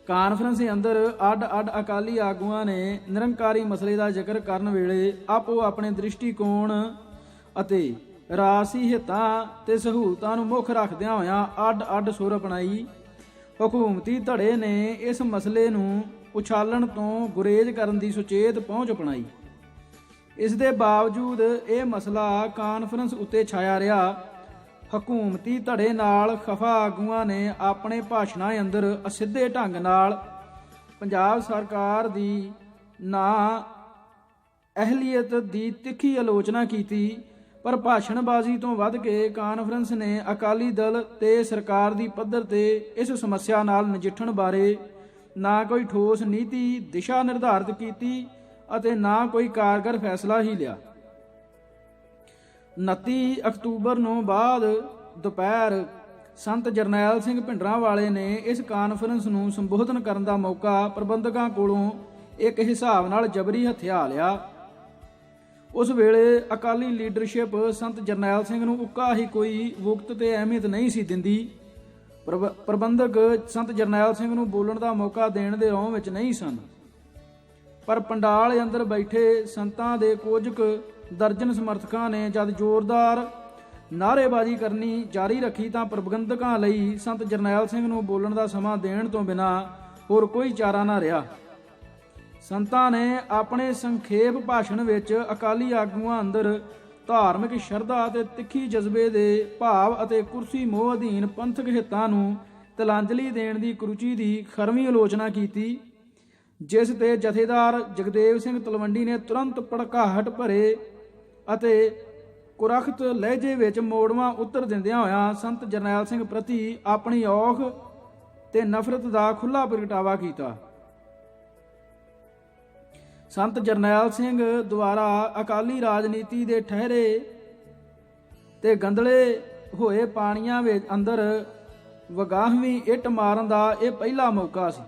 Speaker 1: ਕਾਨਫਰੰਸ ਅੰਦਰ ਅੱਡ-ਅੱਡ ਅਕਾਲੀ ਆਗੂਆਂ ਨੇ ਨਿਰੰਕਾਰੀ ਮਸਲੇ ਦਾ ਜ਼ਿਕਰ ਕਰਨ ਵੇਲੇ ਆਪੋ ਆਪਣੇ ਦ੍ਰਿਸ਼ਟੀਕੋਣ ਅਤੇ ਰਾਜਸੀ ਹਿੱਤਾਂ ਤੇ ਸਹੂਲਤਾਂ ਨੂੰ ਮੁੱਖ ਰੱਖਦਿਆਂ ਹੋਇਆਂ ਅੱਡ-ਅੱਡ ਸੁਰ ਅਪਣਾਈ। ਹਕੂਮਤੀ ਧੜੇ ਨੇ ਇਸ ਮਸਲੇ ਨੂੰ ਉਛਾਲਣ ਤੋਂ ਗੁਰੇਜ਼ ਕਰਨ ਦੀ ਸੁਚੇਤ ਪਹੁੰਚ ਅਪਣਾਈ। ਇਸ ਦੇ ਬਾਵਜੂਦ ਇਹ ਮਸਲਾ ਕਾਨਫਰੰਸ ਉੱਤੇ ਛਾਇਆ ਰਿਹਾ। ਹਕੂਮਤੀ ਧੜੇ ਨਾਲ ਖਫਾ ਆਗੂਆਂ ਨੇ ਆਪਣੇ ਭਾਸ਼ਣਾਂ ਅੰਦਰ ਅਸਿੱਧੇ ਢੰਗ ਨਾਲ ਪੰਜਾਬ ਸਰਕਾਰ ਦੀ ਨਾ ਅਹਿਲੀਅਤ ਦੀ ਤਿੱਖੀ ਆਲੋਚਨਾ ਕੀਤੀ, ਪਰ ਭਾਸ਼ਣਬਾਜ਼ੀ ਤੋਂ ਵੱਧ ਕੇ ਕਾਨਫਰੰਸ ਨੇ ਅਕਾਲੀ ਦਲ ਤੇ ਸਰਕਾਰ ਦੀ ਪੱਧਰ ਤੇ ਇਸ ਸਮੱਸਿਆ ਨਾਲ ਨਜਿੱਠਣ ਬਾਰੇ ਨਾ ਕੋਈ ਠੋਸ ਨੀਤੀ ਦਿਸ਼ਾ ਨਿਰਧਾਰਿਤ ਕੀਤੀ ਅਤੇ ਨਾ ਕੋਈ ਕਾਰਗਰ ਫੈਸਲਾ ਹੀ ਲਿਆ। 29 ਅਕਤੂਬਰ ਨੂੰ ਬਾਅਦ ਦੁਪਹਿਰ ਸੰਤ ਜਰਨੈਲ ਸਿੰਘ ਭਿੰਡਰਾਂਵਾਲੇ ਨੇ ਇਸ ਕਾਨਫਰੰਸ ਨੂੰ ਸੰਬੋਧਨ ਕਰਨ ਦਾ ਮੌਕਾ ਪ੍ਰਬੰਧਕਾਂ ਕੋਲੋਂ ਇੱਕ ਹਿਸਾਬ ਨਾਲ ਜਬਰੀ ਹਥਿਆ ਲਿਆ। ਉਸ ਵੇਲੇ ਅਕਾਲੀ ਲੀਡਰਸ਼ਿਪ ਸੰਤ ਜਰਨੈਲ ਸਿੰਘ ਨੂੰ ਉੱਕਾ ਹੀ ਕੋਈ ਵਕਤ ਤੇ ਅਹਿਮੀਅਤ ਨਹੀਂ ਸੀ ਦਿੰਦੀ। ਪ੍ਰਬੰਧਕ ਸੰਤ ਜਰਨੈਲ ਸਿੰਘ ਨੂੰ ਬੋਲਣ ਦਾ ਮੌਕਾ ਦੇਣ ਦੇ ਰੌਂਹ ਵਿੱਚ ਨਹੀਂ ਸਨ, ਪਰ ਪੰਡਾਲ ਅੰਦਰ ਬੈਠੇ ਸੰਤਾਂ ਦੇ ਕੁਝ ਕੁ ਦਰਜਨ ਸਮਰਥਕਾਂ ਨੇ ਜਦ ਜ਼ੋਰਦਾਰ ਨਾਅਰੇਬਾਜ਼ੀ ਕਰਨੀ ਜਾਰੀ ਰੱਖੀ ਤਾਂ ਪ੍ਰਬੰਧਕਾਂ ਲਈ ਸੰਤ ਜਰਨੈਲ ਸਿੰਘ ਨੂੰ ਬੋਲਣ ਦਾ ਸਮਾਂ ਦੇਣ ਤੋਂ ਬਿਨਾਂ ਹੋਰ ਕੋਈ ਚਾਰਾ ਨਾ ਰਿਹਾ। ਸੰਤਾਂ ਨੇ ਆਪਣੇ ਸੰਖੇਪ ਭਾਸ਼ਣ ਵਿੱਚ ਅਕਾਲੀ ਆਗੂਆਂ ਅੰਦਰ ਧਾਰਮਿਕ ਸ਼ਰਧਾ ਅਤੇ ਤਿੱਖੀ ਜਜ਼ਬੇ ਦੇ ਭਾਵ ਅਤੇ ਕੁਰਸੀ ਮੋਹ ਅਧੀਨ ਪੰਥਕ ਹਿੱਤਾਂ ਨੂੰ ਤਿਲਾਂਜਲੀ ਦੇਣ ਦੀ ਕੁਰੂਚੀ ਦੀ ਖਰਵੀਂ ਆਲੋਚਨਾ ਕੀਤੀ, ਜਿਸ ਤੇ ਜਥੇਦਾਰ ਜਗਦੇਵ ਸਿੰਘ ਤਲਵੰਡੀ ਨੇ ਤੁਰੰਤ ਭੜਕਾਹਟ ਭਰੇ ਅਤੇ ਕੁਰਖਤ ਲਹਿਜੇ ਵਿੱਚ ਮੋੜਵਾਂ ਉੱਤਰ ਦਿੰਦਿਆਂ ਹੋਇਆਂ ਸੰਤ ਜਰਨੈਲ ਸਿੰਘ ਪ੍ਰਤੀ ਆਪਣੀ ਔਖ ਤੇ ਨਫ਼ਰਤ ਦਾ ਖੁੱਲ੍ਹਾ ਪ੍ਰਗਟਾਵਾ ਕੀਤਾ। ਸੰਤ ਜਰਨੈਲ ਸਿੰਘ ਦੁਆਰਾ ਅਕਾਲੀ ਰਾਜਨੀਤੀ ਦੇ ਠਹਿਰੇ ਤੇ ਗੰਦਲੇ ਹੋਏ ਪਾਣੀਆਂ ਵਿੱਚ ਅੰਦਰ ਵਗਾਹਵੀਂ ਇੱਟ ਮਾਰਨ ਦਾ ਇਹ ਪਹਿਲਾ ਮੌਕਾ ਸੀ।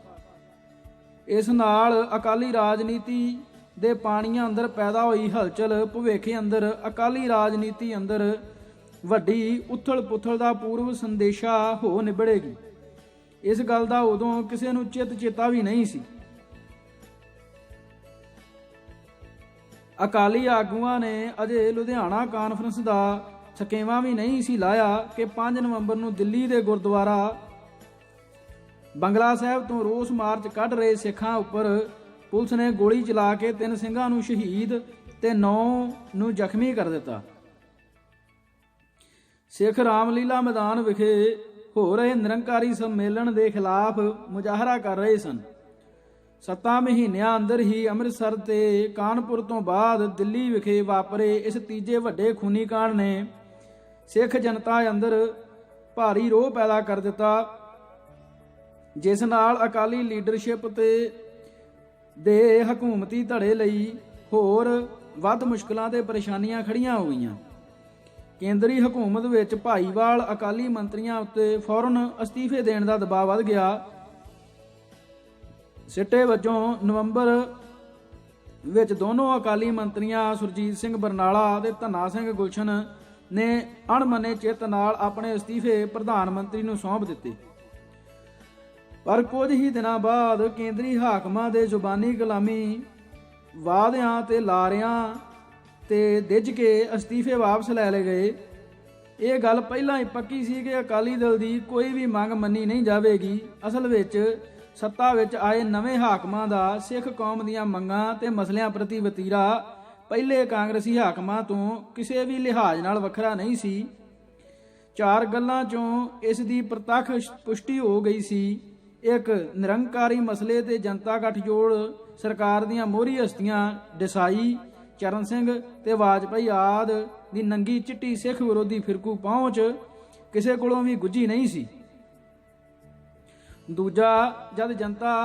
Speaker 1: ਇਸ ਨਾਲ ਅਕਾਲੀ ਰਾਜਨੀਤੀ ਦੇ ਪਾਣੀਆਂ ਅੰਦਰ ਪੈਦਾ ਹੋਈ ਹਲਚਲ ਭਵਿੱਖ ਅੰਦਰ ਅਕਾਲੀ ਰਾਜਨੀਤੀ ਅੰਦਰ ਵੱਡੀ ਉਥਲ ਪੁਥਲ ਦਾ ਪੂਰਵ ਸੰਦੇਸ਼ਾ ਹੋ ਨਿਬੜੇਗੀ। ਇਸ ਗੱਲ ਦਾ ਉਦੋਂ ਕਿਸੇ ਨੂੰ ਚੇਤਾ ਵੀ ਨਹੀਂ ਸੀ। ਅਕਾਲੀ ਆਗੂਆਂ ਨੇ ਅਜੇ ਲੁਧਿਆਣਾ ਕਾਨਫਰੰਸ ਦਾ ਸਕੇਵਾਂ ਵੀ ਨਹੀਂ ਸੀ ਲਾਇਆ ਕਿ 5 ਨਵੰਬਰ ਨੂੰ ਦਿੱਲੀ ਦੇ ਗੁਰਦੁਆਰਾ ਬੰਗਲਾ ਸਾਹਿਬ ਤੋਂ ਰੋਸ ਮਾਰਚ ਕੱਢ ਰਹੇ ਸਿੱਖਾਂ ਉੱਪਰ ਪੁਲਿਸ ਨੇ ਗੋਲੀ ਚਲਾ ਕੇ 3 ਸਿੰਘਾਂ ਨੂੰ ਸ਼ਹੀਦ ਤੇ 9 ਨੂੰ ਜ਼ਖਮੀ ਕਰ ਦਿੱਤਾ। ਸਿੱਖ ਰਾਮਲੀਲਾ ਮੈਦਾਨ ਵਿਖੇ ਹੋ ਰਹੇ ਨਿਰੰਕਾਰੀ ਸੰਮੇਲਨ ਦੇ ਖਿਲਾਫ ਮੁਜ਼ਾਹਰਾ ਕਰ ਰਹੇ ਸਨ। 7 ਮਹੀਨਿਆਂ ਅੰਦਰ ਹੀ ਅੰਮ੍ਰਿਤਸਰ ਤੇ ਕਾਨਪੁਰ ਤੋਂ ਬਾਅਦ ਦਿੱਲੀ ਵਿਖੇ ਵਾਪਰੇ ਇਸ ਤੀਜੇ ਵੱਡੇ ਖੂਨੀ ਕਾਂਡ ਨੇ ਸਿੱਖ ਜਨਤਾ ਅੰਦਰ ਭਾਰੀ ਰੋਹ ਪੈਦਾ ਕਰ ਦਿੱਤਾ, ਜਿਸ ਨਾਲ ਅਕਾਲੀ ਲੀਡਰਸ਼ਿਪ ਦੇ ਹਕੂਮਤੀ ਧੜੇ ਲਈ ਹੋਰ ਵੱਧ ਮੁਸ਼ਕਲਾਂ ਤੇ ਪਰੇਸ਼ਾਨੀਆਂ ਖੜੀਆਂ ਹੋ ਗਈਆਂ। ਕੇਂਦਰੀ ਹਕੂਮਤ ਵਿੱਚ ਭਾਈਵਾਲ ਅਕਾਲੀ ਮੰਤਰੀਆਂ ਉੱਤੇ ਫੌਰਨ ਅਸਤੀਫੇ ਦੇਣ ਦਾ ਦਬਾਅ ਵੱਧ ਗਿਆ। ਸਿੱਟੇ ਵਜੋਂ ਨਵੰਬਰ ਵਿੱਚ ਦੋਨੋਂ ਅਕਾਲੀ ਮੰਤਰੀਆਂ ਸੁਰਜੀਤ ਸਿੰਘ ਬਰਨਾਲਾ ਅਤੇ ਧੰਨਾ ਸਿੰਘ ਗੁਲਸ਼ਨ ਨੇ ਅਣਮਨੇ ਚਿੱਤ ਨਾਲ ਆਪਣੇ ਅਸਤੀਫੇ ਪ੍ਰਧਾਨ ਮੰਤਰੀ ਨੂੰ ਸੌਂਪ ਦਿੱਤੇ। ਪਰ ਕੁਝ ਹੀ ਦਿਨਾਂ ਬਾਅਦ ਕੇਂਦਰੀ ਹਾਕਮਾਂ ਦੇ ਜ਼ੁਬਾਨੀ ਕਲਾਮੀ ਵਾਅਦਿਆਂ ਤੇ ਲਾਰਿਆਂ ਤੇ ਦਿੱਜ ਕੇ ਅਸਤੀਫੇ ਵਾਪਸ ਲੈ ਲਏ ਗਏ। ਇਹ ਗੱਲ ਪਹਿਲਾਂ ਹੀ ਪੱਕੀ ਸੀ ਕਿ ਅਕਾਲੀ ਦਲ ਦੀ ਕੋਈ ਵੀ ਮੰਗ ਮੰਨੀ ਨਹੀਂ ਜਾਵੇਗੀ। ਅਸਲ ਵਿੱਚ ਸੱਤਾ ਵਿੱਚ ਆਏ ਨਵੇਂ ਹਾਕਮਾਂ ਦਾ ਸਿੱਖ ਕੌਮ ਦੀਆਂ ਮੰਗਾਂ ਤੇ ਮਸਲਿਆਂ ਪ੍ਰਤੀ ਵਤੀਰਾ ਪਹਿਲੇ ਕਾਂਗਰਸੀ ਹਾਕਮਾਂ ਤੋਂ ਕਿਸੇ ਵੀ ਲਿਹਾਜ਼ ਨਾਲ ਵੱਖਰਾ ਨਹੀਂ ਸੀ। 4 ਗੱਲਾਂ ਚੋਂ ਇਸ ਦੀ ਪ੍ਰਤੱਖ ਪੁਸ਼ਟੀ ਹੋ ਗਈ ਸੀ। ਇੱਕ, ਨਿਰੰਕਾਰੀ ਮਸਲੇ ਤੇ ਜਨਤਾ ਗੱਠਜੋੜ ਸਰਕਾਰ ਦੀਆਂ ਮੋਹਰੀ ਹਸਤੀਆਂ ਦੇਸਾਈ, ਚਰਨ ਸਿੰਘ ਤੇ ਵਾਜਪਾਈ ਆਦਿ ਦੀ ਨੰਗੀ ਚਿੱਟੀ ਸਿੱਖ ਵਿਰੋਧੀ ਫਿਰਕੂ ਪਹੁੰਚ ਕਿਸੇ ਕੋਲੋਂ ਵੀ ਗੁੱਝੀ ਨਹੀਂ ਸੀ। ਦੂਜਾ, ਜਦ ਜਨਤਾ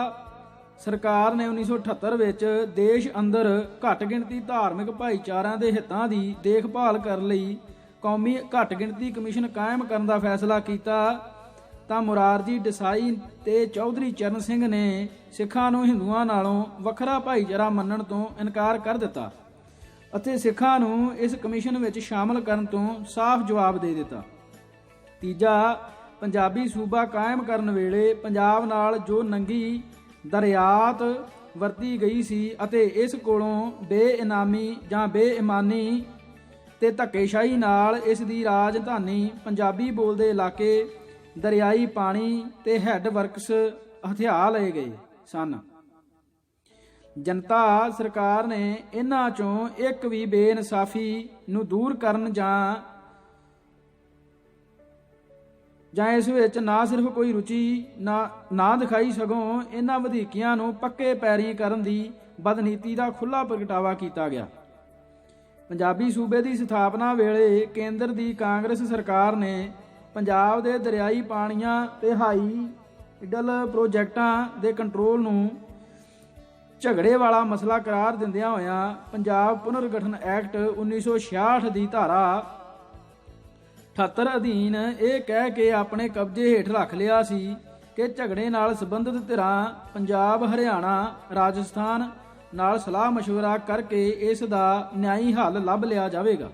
Speaker 1: ਸਰਕਾਰ ਨੇ 1978 ਵਿੱਚ ਦੇਸ਼ ਅੰਦਰ ਘੱਟ ਗਿਣਤੀ ਧਾਰਮਿਕ ਭਾਈਚਾਰਿਆਂ ਦੇ ਹਿੱਤਾਂ ਦੀ ਦੇਖਭਾਲ ਕਰਨ ਲਈ ਕੌਮੀ ਘੱਟ ਗਿਣਤੀ ਕਮਿਸ਼ਨ ਕਾਇਮ ਕਰਨ ਦਾ ਫੈਸਲਾ ਕੀਤਾ ਤਾਂ ਮੁਰਾਰਜੀ ਦੇਸਾਈ ਤੇ ਚੌਧਰੀ ਚਰਨ ਸਿੰਘ ਨੇ ਸਿੱਖਾਂ ਨੂੰ ਹਿੰਦੂਆਂ ਨਾਲੋਂ ਵੱਖਰਾ ਭਾਈਚਾਰਾ ਮੰਨਣ ਤੋਂ ਇਨਕਾਰ ਕਰ ਦਿੱਤਾ ਅਤੇ ਸਿੱਖਾਂ ਨੂੰ ਇਸ ਕਮਿਸ਼ਨ ਵਿੱਚ ਸ਼ਾਮਲ ਕਰਨ ਤੋਂ ਸਾਫ਼ ਜਵਾਬ ਦੇ ਦਿੱਤਾ। ਤੀਜਾ, ਪੰਜਾਬੀ ਸੂਬਾ ਕਾਇਮ ਕਰਨ ਵੇਲੇ ਪੰਜਾਬ ਨਾਲ ਜੋ ਨੰਗੀ ਦਰਿਆਤ ਵਰਤੀ ਗਈ ਸੀ ਅਤੇ ਇਸ ਕੋਲੋਂ ਬੇਇਨਾਮੀ ਜਾਂ ਬੇਈਮਾਨੀ ਤੇ ਧੱਕੇਸ਼ਾਹੀ ਨਾਲ ਇਸ ਦੀ ਰਾਜਧਾਨੀ ਪੰਜਾਬੀ ਬੋਲਦੇ ਇਲਾਕੇ ਦਰਿਆਈ ਪਾਣੀ ਤੇ ਹੈੱਡ ਵਰਕਸ ਹਥਿਆ ਲਏ ਗਏ ਸਨ। ਜਨਤਾ ਸਰਕਾਰ ਨੇ ਇਹਨਾਂ ਚੋਂ ਇੱਕ ਵੀ ਬੇਇਨਸਾਫੀ ਨੂੰ ਦੂਰ ਕਰਨ ਜਾਂ ਇਸ ਵਿੱਚ ਨਾ ਸਿਰਫ ਕੋਈ ਰੁਚੀ ਨਾ ਦਿਖਾਈ, ਸਗੋਂ ਇਹਨਾਂ ਵਧੀਕੀਆਂ ਨੂੰ ਪੱਕੇ ਪੈਰੀਂ ਕਰਨ ਦੀ ਬਦਨੀਤੀ ਦਾ ਖੁੱਲ੍ਹਾ ਪ੍ਰਗਟਾਵਾ ਕੀਤਾ ਗਿਆ। ਪੰਜਾਬੀ ਸੂਬੇ ਦੀ ਸਥਾਪਨਾ ਵੇਲੇ ਕੇਂਦਰ ਦੀ ਕਾਂਗਰਸ ਸਰਕਾਰ ਨੇ ਪੰਜਾਬ ਦੇ ਦਰਿਆਈ ਪਾਣੀਆਂ ਤੇ ਹਾਈਡਲ ਪ੍ਰੋਜੈਕਟਾਂ ਦੇ ਕੰਟਰੋਲ ਨੂੰ ਝਗੜੇ ਵਾਲਾ ਮਸਲਾ ਕਰਾਰ ਦਿੰਦਿਆਂ ਹੋਇਆਂ ਪੰਜਾਬ ਪੁਨਰਗਠਨ ਐਕਟ 1966 ਦੀ ਧਾਰਾ 78 ਅਧੀਨ ਇਹ ਕਹਿ ਕੇ ਆਪਣੇ ਕਬਜ਼ੇ ਹੇਠ ਰੱਖ ਲਿਆ ਸੀ ਕਿ ਝਗੜੇ ਨਾਲ ਸੰਬੰਧਿਤ ਧਿਰਾਂ ਪੰਜਾਬ, ਹਰਿਆਣਾ, ਰਾਜਸਥਾਨ ਨਾਲ ਸਲਾਹ ਮਸ਼ਵਰਾ ਕਰਕੇ ਇਸ ਦਾ ਨਿਆਂਈ ਹੱਲ ਲੱਭ ਲਿਆ ਜਾਵੇਗਾ।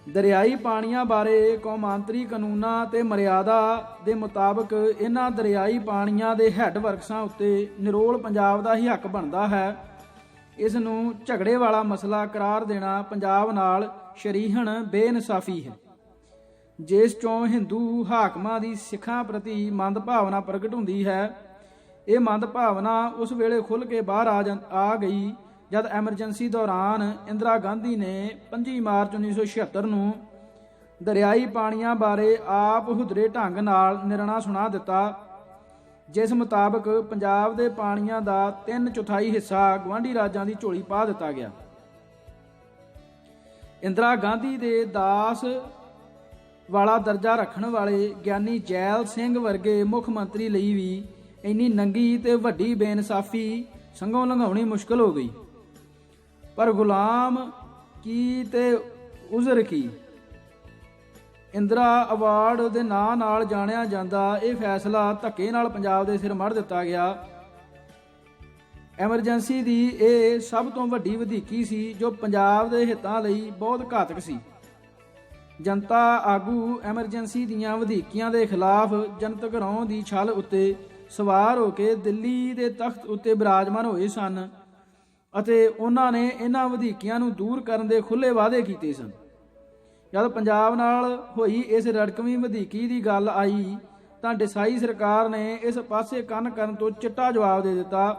Speaker 1: ਦਰਿਆਈ ਪਾਣੀਆਂ ਬਾਰੇ ਕੌਮਾਂਤਰੀ ਕਾਨੂੰਨਾਂ ਤੇ ਮਰਿਆਦਾ ਦੇ ਮੁਤਾਬਕ ਇਹਨਾਂ ਦਰਿਆਈ ਪਾਣੀਆਂ ਦੇ ਹੈੱਡ ਵਰਕਸਾਂ ਉੱਤੇ ਨਿਰੋਲ ਪੰਜਾਬ ਦਾ ਹੀ ਹੱਕ ਬਣਦਾ ਹੈ। ਇਸ ਨੂੰ ਝਗੜੇ ਵਾਲਾ ਮਸਲਾ ਕਰਾਰ ਦੇਣਾ ਪੰਜਾਬ ਨਾਲ ਸ਼ਰੀਹਣ ਬੇਇਨਸਾਫੀ ਹੈ, ਜਿਸ ਚੋਂ ਹਿੰਦੂ ਹਾਕਮਾਂ ਦੀ ਸਿੱਖਾਂ ਪ੍ਰਤੀ ਮੰਦ ਭਾਵਨਾ ਪ੍ਰਗਟ ਹੁੰਦੀ ਹੈ। ਇਹ ਮੰਦਭਾਵਨਾ ਉਸ ਵੇਲੇ ਖੁੱਲ੍ਹ ਕੇ ਬਾਹਰ ਆ ਗਈ ਜਦ ਐਮਰਜੈਂਸੀ ਦੌਰਾਨ ਇੰਦਰਾ ਗਾਂਧੀ ਨੇ 25 ਮਾਰਚ 1976 ਨੂੰ ਦਰਿਆਈ ਪਾਣੀਆਂ ਬਾਰੇ ਆਪ ਹੁਦਰੇ ਢੰਗ ਨਾਲ ਨਿਰਣਾ ਸੁਣਾ ਦਿੱਤਾ, ਜਿਸ ਮੁਤਾਬਕ ਪੰਜਾਬ ਦੇ ਪਾਣੀਆਂ ਦਾ 3/4 ਹਿੱਸਾ ਗੁਆਂਢੀ ਰਾਜਾਂ ਦੀ ਝੋਲੀ ਪਾ ਦਿੱਤਾ ਗਿਆ। ਇੰਦਰਾ ਗਾਂਧੀ ਦੇ ਦਾਸ ਵਾਲਾ ਦਰਜਾ ਰੱਖਣ ਵਾਲੇ ਗਿਆਨੀ ਜੈਲ ਸਿੰਘ ਵਰਗੇ ਮੁੱਖ ਮੰਤਰੀ ਲਈ ਵੀ ਇੰਨੀ ਨੰਗੀ ਤੇ ਵੱਡੀ ਬੇਇਨਸਾਫੀ ਸੰਘੋਂ ਲੰਘਾਉਣੀ ਮੁਸ਼ਕਲ ਹੋ ਗਈ। ਪਰ ਗੁਲਾਮ ਕੀ ਤੇ ਉਜ਼ਰ ਕੀ, ਇੰਦਰਾ ਅਵਾਰਡ ਦੇ ਨਾਂ ਨਾਲ ਜਾਣਿਆ ਜਾਂਦਾ ਇਹ ਫੈਸਲਾ ਧੱਕੇ ਨਾਲ ਪੰਜਾਬ ਦੇ ਸਿਰ ਮੜ ਦਿੱਤਾ ਗਿਆ। ਐਮਰਜੈਂਸੀ ਦੀ ਇਹ ਸਭ ਤੋਂ ਵੱਡੀ ਵਧੀਕੀ ਸੀ ਜੋ ਪੰਜਾਬ ਦੇ ਹਿੱਤਾਂ ਲਈ ਬਹੁਤ ਘਾਤਕ ਸੀ। ਜਨਤਾ ਆਗੂ ਐਮਰਜੈਂਸੀ ਦੀਆਂ ਵਧੀਕੀਆਂ ਦੇ ਖਿਲਾਫ ਜਨਤਕ ਰੌਂ ਦੀ ਛਲ ਉੱਤੇ ਸਵਾਰ ਹੋ ਕੇ ਦਿੱਲੀ ਦੇ ਤਖਤ ਉੱਤੇ ਬਿਰਾਜਮਾਨ ਹੋਏ ਸਨ ਅਤੇ ਉਹਨਾਂ ਨੇ ਇਹਨਾਂ ਵਧੀਕੀਆਂ ਨੂੰ ਦੂਰ ਕਰਨ ਦੇ ਖੁੱਲ੍ਹੇ ਵਾਅਦੇ ਕੀਤੇ ਸਨ। ਜਦ ਪੰਜਾਬ ਨਾਲ ਹੋਈ ਇਸ ਰੜਕਵੀਂ ਵਧੀਕੀ ਦੀ ਗੱਲ ਆਈ ਤਾਂ ਡਿਸਾਈ ਸਰਕਾਰ ਨੇ ਇਸ ਪਾਸੇ ਕੰਨ ਕਰਨ ਤੋਂ ਚਿੱਟਾ ਜਵਾਬ ਦੇ ਦਿੱਤਾ।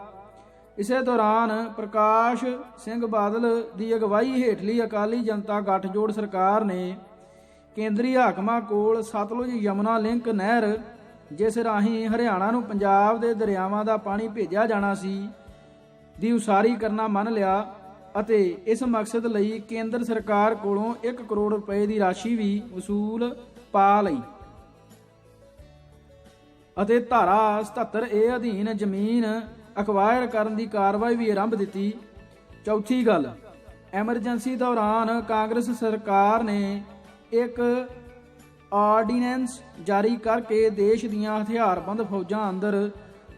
Speaker 1: ਇਸੇ ਦੌਰਾਨ ਪ੍ਰਕਾਸ਼ ਸਿੰਘ ਬਾਦਲ ਦੀ ਅਗਵਾਈ ਹੇਠਲੀ ਅਕਾਲੀ ਜਨਤਾ ਗੱਠਜੋੜ ਸਰਕਾਰ ਨੇ ਕੇਂਦਰੀ ਹਾਕਮਾਂ ਕੋਲ ਸਤਲੁਜ ਯਮੁਨਾ ਲਿੰਕ ਨਹਿਰ, ਜਿਸ ਰਾਹੀਂ ਹਰਿਆਣਾ ਨੂੰ ਪੰਜਾਬ ਦੇ ਦਰਿਆਵਾਂ ਦਾ ਪਾਣੀ ਭੇਜਿਆ ਜਾਣਾ ਸੀ, ਦੀ ਉਸਾਰੀ ਕਰਨਾ ਮੰਨ ਲਿਆ ਅਤੇ ਇਸ ਮਕਸਦ ਲਈ ਕੇਂਦਰ ਸਰਕਾਰ ਕੋਲੋਂ 1 ਕਰੋੜ ਰੁਪਏ ਦੀ ਰਾਸ਼ੀ ਵੀ ਵਸੂਲ ਪਾ ਲਈ ਅਤੇ ਧਾਰਾ 77A ਅਧੀਨ ਜ਼ਮੀਨ ਅਕਵਾਇਰ ਕਰਨ ਦੀ ਕਾਰਵਾਈ ਵੀ ਆਰੰਭ ਦਿੱਤੀ। ਚੌਥੀ ਗੱਲ, ਐਮਰਜੈਂਸੀ ਦੌਰਾਨ ਕਾਂਗਰਸ ਸਰਕਾਰ ਨੇ ਇੱਕ ਆਰਡੀਨੈਂਸ ਜਾਰੀ ਕਰਕੇ ਦੇਸ਼ ਦੀਆਂ ਹਥਿਆਰਬੰਦ ਫੌਜਾਂ ਅੰਦਰ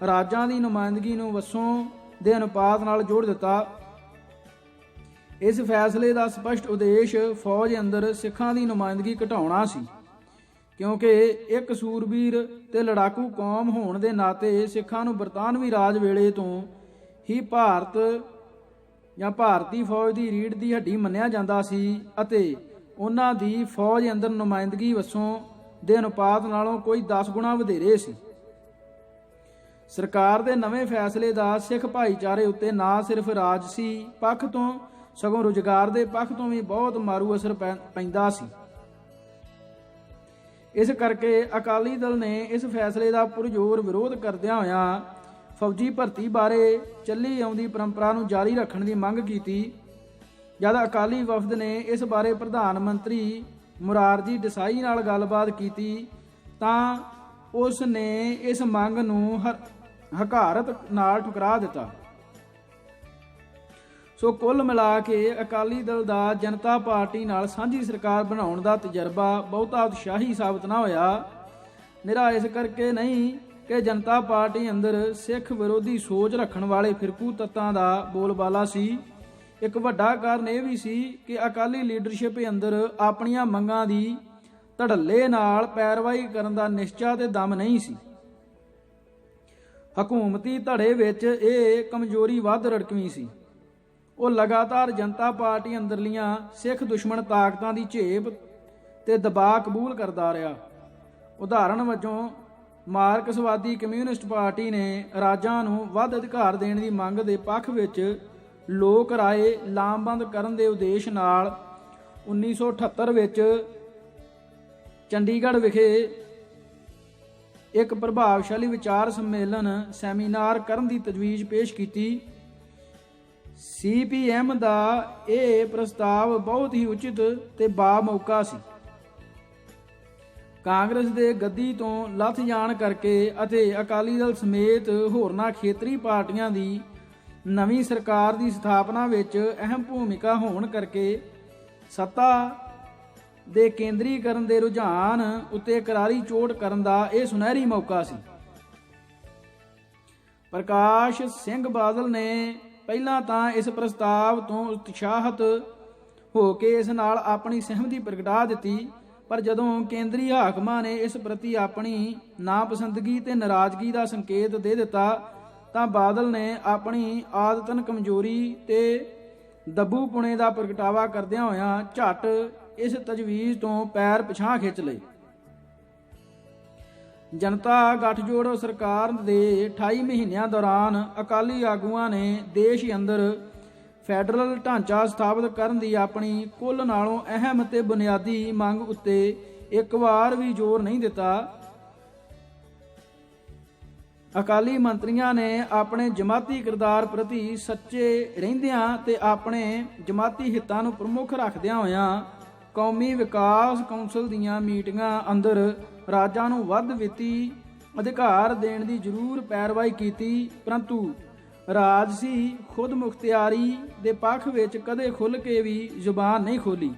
Speaker 1: ਰਾਜਾਂ ਦੀ ਨੁਮਾਇੰਦਗੀ ਨੂੰ ਵਸੋਂ ਦੇ ਅਨੁਪਾਤ ਨਾਲ ਜੋੜ ਦਿੱਤਾ। ਇਸ ਫੈਸਲੇ ਦਾ ਸਪਸ਼ਟ ਉਦੇਸ਼ ਫੌਜ ਅੰਦਰ ਸਿੱਖਾਂ ਦੀ ਨੁਮਾਇੰਦਗੀ ਘਟਾਉਣਾ ਸੀ, ਕਿਉਂਕਿ ਇੱਕ ਸੂਰਬੀਰ ਤੇ ਲੜਾਕੂ ਕੌਮ ਹੋਣ ਦੇ ਨਾਤੇ ਸਿੱਖਾਂ ਨੂੰ ਬਰਤਾਨਵੀ ਰਾਜ ਵੇਲੇ ਤੋਂ ਹੀ ਭਾਰਤੀ ਫੌਜ ਦੀ ਰੀੜ੍ਹ ਦੀ ਹੱਡੀ ਮੰਨਿਆ ਜਾਂਦਾ ਸੀ ਅਤੇ ਉਹਨਾਂ ਦੀ ਫੌਜ ਅੰਦਰ ਨੁਮਾਇੰਦਗੀ ਵਸੋਂ ਦੇ ਅਨੁਪਾਤ ਨਾਲੋਂ ਕੋਈ 10 ਗੁਣਾ ਵਧੇਰੇ ਸੀ। ਸਰਕਾਰ ਦੇ ਨਵੇਂ ਫੈਸਲੇ ਦਾ ਸਿੱਖ ਭਾਈਚਾਰੇ ਉੱਤੇ ਨਾ ਸਿਰਫ ਰਾਜਸੀ ਪੱਖ ਤੋਂ ਸਗੋਂ ਰੁਜ਼ਗਾਰ ਦੇ ਪੱਖ ਤੋਂ ਵੀ ਬਹੁਤ ਮਾਰੂ ਅਸਰ ਪੈਂਦਾ ਸੀ। ਇਸ ਕਰਕੇ ਅਕਾਲੀ ਦਲ ਨੇ ਇਸ ਫੈਸਲੇ ਦਾ ਪੁਰਜ਼ੋਰ ਵਿਰੋਧ ਕਰਦਿਆਂ ਹੋਇਆਂ ਫੌਜੀ ਭਰਤੀ ਬਾਰੇ ਚੱਲੀ ਆਉਂਦੀ ਪਰੰਪਰਾ ਨੂੰ ਜਾਰੀ ਰੱਖਣ ਦੀ ਮੰਗ ਕੀਤੀ। ਜਦ ਅਕਾਲੀ ਵਫਦ ਨੇ ਇਸ ਬਾਰੇ ਪ੍ਰਧਾਨ ਮੰਤਰੀ ਮੁਰਾਰਜੀ ਦੇਸਾਈ ਨਾਲ ਗੱਲਬਾਤ ਕੀਤੀ ਤਾਂ ਉਸ ਨੇ ਇਸ ਮੰਗ ਨੂੰ ਹਕਾਰਤ ਨਾਲ ਠੁਕਰਾ ਦਿੱਤਾ। ਸੋ ਕੁੱਲ ਮਿਲਾ ਕੇ ਅਕਾਲੀ ਦਲ ਦਾ ਜਨਤਾ ਪਾਰਟੀ ਨਾਲ ਸਾਂਝੀ ਸਰਕਾਰ ਬਣਾਉਣ ਦਾ ਤਜਰਬਾ ਬਹੁਤਾ ਉਤਸ਼ਾਹੀ ਸਾਬਤ ਨਾ ਹੋਇਆ। ਨਿਰਾ ਇਸ ਕਰਕੇ ਨਹੀਂ ਕਿ ਜਨਤਾ ਪਾਰਟੀ ਅੰਦਰ ਸਿੱਖ ਵਿਰੋਧੀ ਸੋਚ ਰੱਖਣ ਵਾਲੇ ਫਿਰਕੂ ਤੱਤਾਂ ਦਾ ਬੋਲਬਾਲਾ ਸੀ। ਇੱਕ ਵੱਡਾ ਕਾਰਨ ਇਹ ਵੀ ਸੀ ਕਿ ਅਕਾਲੀ ਲੀਡਰਸ਼ਿਪ ਅੰਦਰ ਆਪਣੀਆਂ ਮੰਗਾਂ ਦੀ ਧੜੱਲੇ ਨਾਲ ਪੈਰਵਾਈ ਕਰਨ ਦਾ ਨਿਸ਼ਚਾ ਤੇ ਦਮ ਨਹੀਂ ਸੀ। ਹਕੂਮਤੀ ਧੜੇ ਵਿੱਚ ਇਹ ਕਮਜ਼ੋਰੀ ਵੱਧ ਰੜਕਵੀਂ ਸੀ। ਉਹ ਲਗਾਤਾਰ ਜਨਤਾ ਪਾਰਟੀ ਅੰਦਰਲੀਆਂ ਸਿੱਖ ਦੁਸ਼ਮਣ ਤਾਕਤਾਂ ਦੀ ਝੇਪ ਤੇ ਦਬਾਅ ਕਬੂਲ ਕਰਦਾ ਰਿਹਾ। ਉਦਾਹਰਣ ਵਜੋਂ ਮਾਰਕਸਵਾਦੀ ਕਮਿਊਨਿਸਟ ਪਾਰਟੀ ਨੇ ਰਾਜਾਂ ਨੂੰ ਵੱਧ ਅਧਿਕਾਰ ਦੇਣ ਦੀ ਮੰਗ ਦੇ ਪੱਖ ਵਿੱਚ ਲੋਕ ਰਾਏ ਲਾਮਬੰਦ ਕਰਨ ਦੇ ਉਦੇਸ਼ ਨਾਲ 1978 ਵਿੱਚ ਚੰਡੀਗੜ੍ਹ ਵਿਖੇ ਇੱਕ ਪ੍ਰਭਾਵਸ਼ਾਲੀ ਵਿਚਾਰ ਸੈਮੀਨਾਰ ਕਰਨ ਦੀ ਤਜਵੀਜ਼ ਪੇਸ਼ ਕੀਤੀ। CPM ਦਾ ਇਹ ਪ੍ਰਸਤਾਵ ਬਹੁਤ ਹੀ ਉਚਿਤ ਤੇ ਬਾਮੌਕਾ ਸੀ। ਕਾਂਗਰਸ ਦੇ ਗੱਦੀ ਤੋਂ ਲੱਥ ਜਾਣ ਕਰਕੇ ਅਤੇ ਅਕਾਲੀ ਦਲ ਸਮੇਤ ਹੋਰਨਾਂ ਖੇਤਰੀ ਪਾਰਟੀਆਂ ਦੀ ਨਵੀਂ ਸਰਕਾਰ ਦੀ ਸਥਾਪਨਾ ਵਿੱਚ ਅਹਿਮ ਭੂਮਿਕਾ ਹੋਣ ਕਰਕੇ ਸੱਤਾ ਦੇ ਕੇਂਦਰੀਕਰਨ ਦੇ ਰੁਝਾਨ ਉੱਤੇ ਕਰਾਰੀ ਚੋਟ ਕਰਨ ਦਾ ਇਹ ਸੁਨਹਿਰੀ ਮੌਕਾ ਸੀ। ਪ੍ਰਕਾਸ਼ ਸਿੰਘ ਬਾਦਲ ਨੇ ਪਹਿਲਾਂ ਤਾਂ ਇਸ ਪ੍ਰਸਤਾਵ ਤੋਂ ਉਤਸ਼ਾਹਿਤ ਹੋ ਕੇ ਇਸ ਨਾਲ ਆਪਣੀ ਸਹਿਮਤੀ ਪ੍ਰਗਟਾ ਦਿੱਤੀ, ਪਰ ਜਦੋਂ ਕੇਂਦਰੀ ਹਾਕਮਾਂ ਨੇ ਇਸ ਪ੍ਰਤੀ ਆਪਣੀ ਨਾਪਸੰਦਗੀ ਤੇ ਨਾਰਾਜ਼ਗੀ ਦਾ ਸੰਕੇਤ ਦੇ ਦਿੱਤਾ ਤਾਂ ਬਾਦਲ ਨੇ ਆਪਣੀ ਆਦਤਨ ਕਮਜ਼ੋਰੀ ਤੇ ਦੱਬੂਪੁਣੇ ਦਾ ਪ੍ਰਗਟਾਵਾ ਕਰਦਿਆਂ ਹੋਇਆਂ ਝੱਟ ਇਸ ਤਜਵੀਜ਼ ਤੋਂ ਪੈਰ ਪਿਛਾਂਹ ਖਿੱਚ ਲਏ। ਜਨਤਾ ਗੱਠਜੋੜ ਸਰਕਾਰ ਦੇ 28 ਮਹੀਨਿਆਂ ਦੌਰਾਨ ਅਕਾਲੀ ਆਗੂਆਂ ਨੇ ਦੇਸ਼ ਅੰਦਰ ਫੈਡਰਲ ਢਾਂਚਾ ਸਥਾਪਿਤ ਕਰਨ ਦੀ ਆਪਣੀ ਕੁੱਲ ਨਾਲੋਂ ਅਹਿਮ ਤੇ ਬੁਨਿਆਦੀ ਮੰਗ ਉੱਤੇ ਇੱਕ ਵਾਰ ਵੀ ਜ਼ੋਰ ਨਹੀਂ ਦਿੱਤਾ। ਅਕਾਲੀ ਮੰਤਰੀਆਂ ਨੇ ਆਪਣੇ ਜਮਾਤੀ ਕਿਰਦਾਰ ਪ੍ਰਤੀ ਸੱਚੇ ਰਹਿੰਦਿਆਂ ਤੇ ਆਪਣੇ ਜਮਾਤੀ ਹਿੱਤਾਂ ਨੂੰ ਪ੍ਰਮੁੱਖ ਰੱਖਦਿਆਂ ਹੋਇਆਂ ਕੌਮੀ ਵਿਕਾਸ ਕੌਂਸਲ ਦੀਆਂ ਮੀਟਿੰਗਾਂ ਅੰਦਰ ਰਾਜਾਂ ਨੂੰ ਵੱਧ ਵਿੱਤੀ ਅਧਿਕਾਰ ਦੇਣ ਦੀ ਜ਼ਰੂਰ ਪੈਰਵਾਈ ਕੀਤੀ, ਪਰੰਤੂ ਰਾਜਸੀ ਖੁਦ ਮੁਖਤਿਆਰੀ ਦੇ ਪੱਖ ਵਿੱਚ ਕਦੇ ਖੁੱਲ੍ਹ ਕੇ ਵੀ ਜ਼ੁਬਾਨ ਨਹੀਂ ਖੋਲ੍ਹੀ।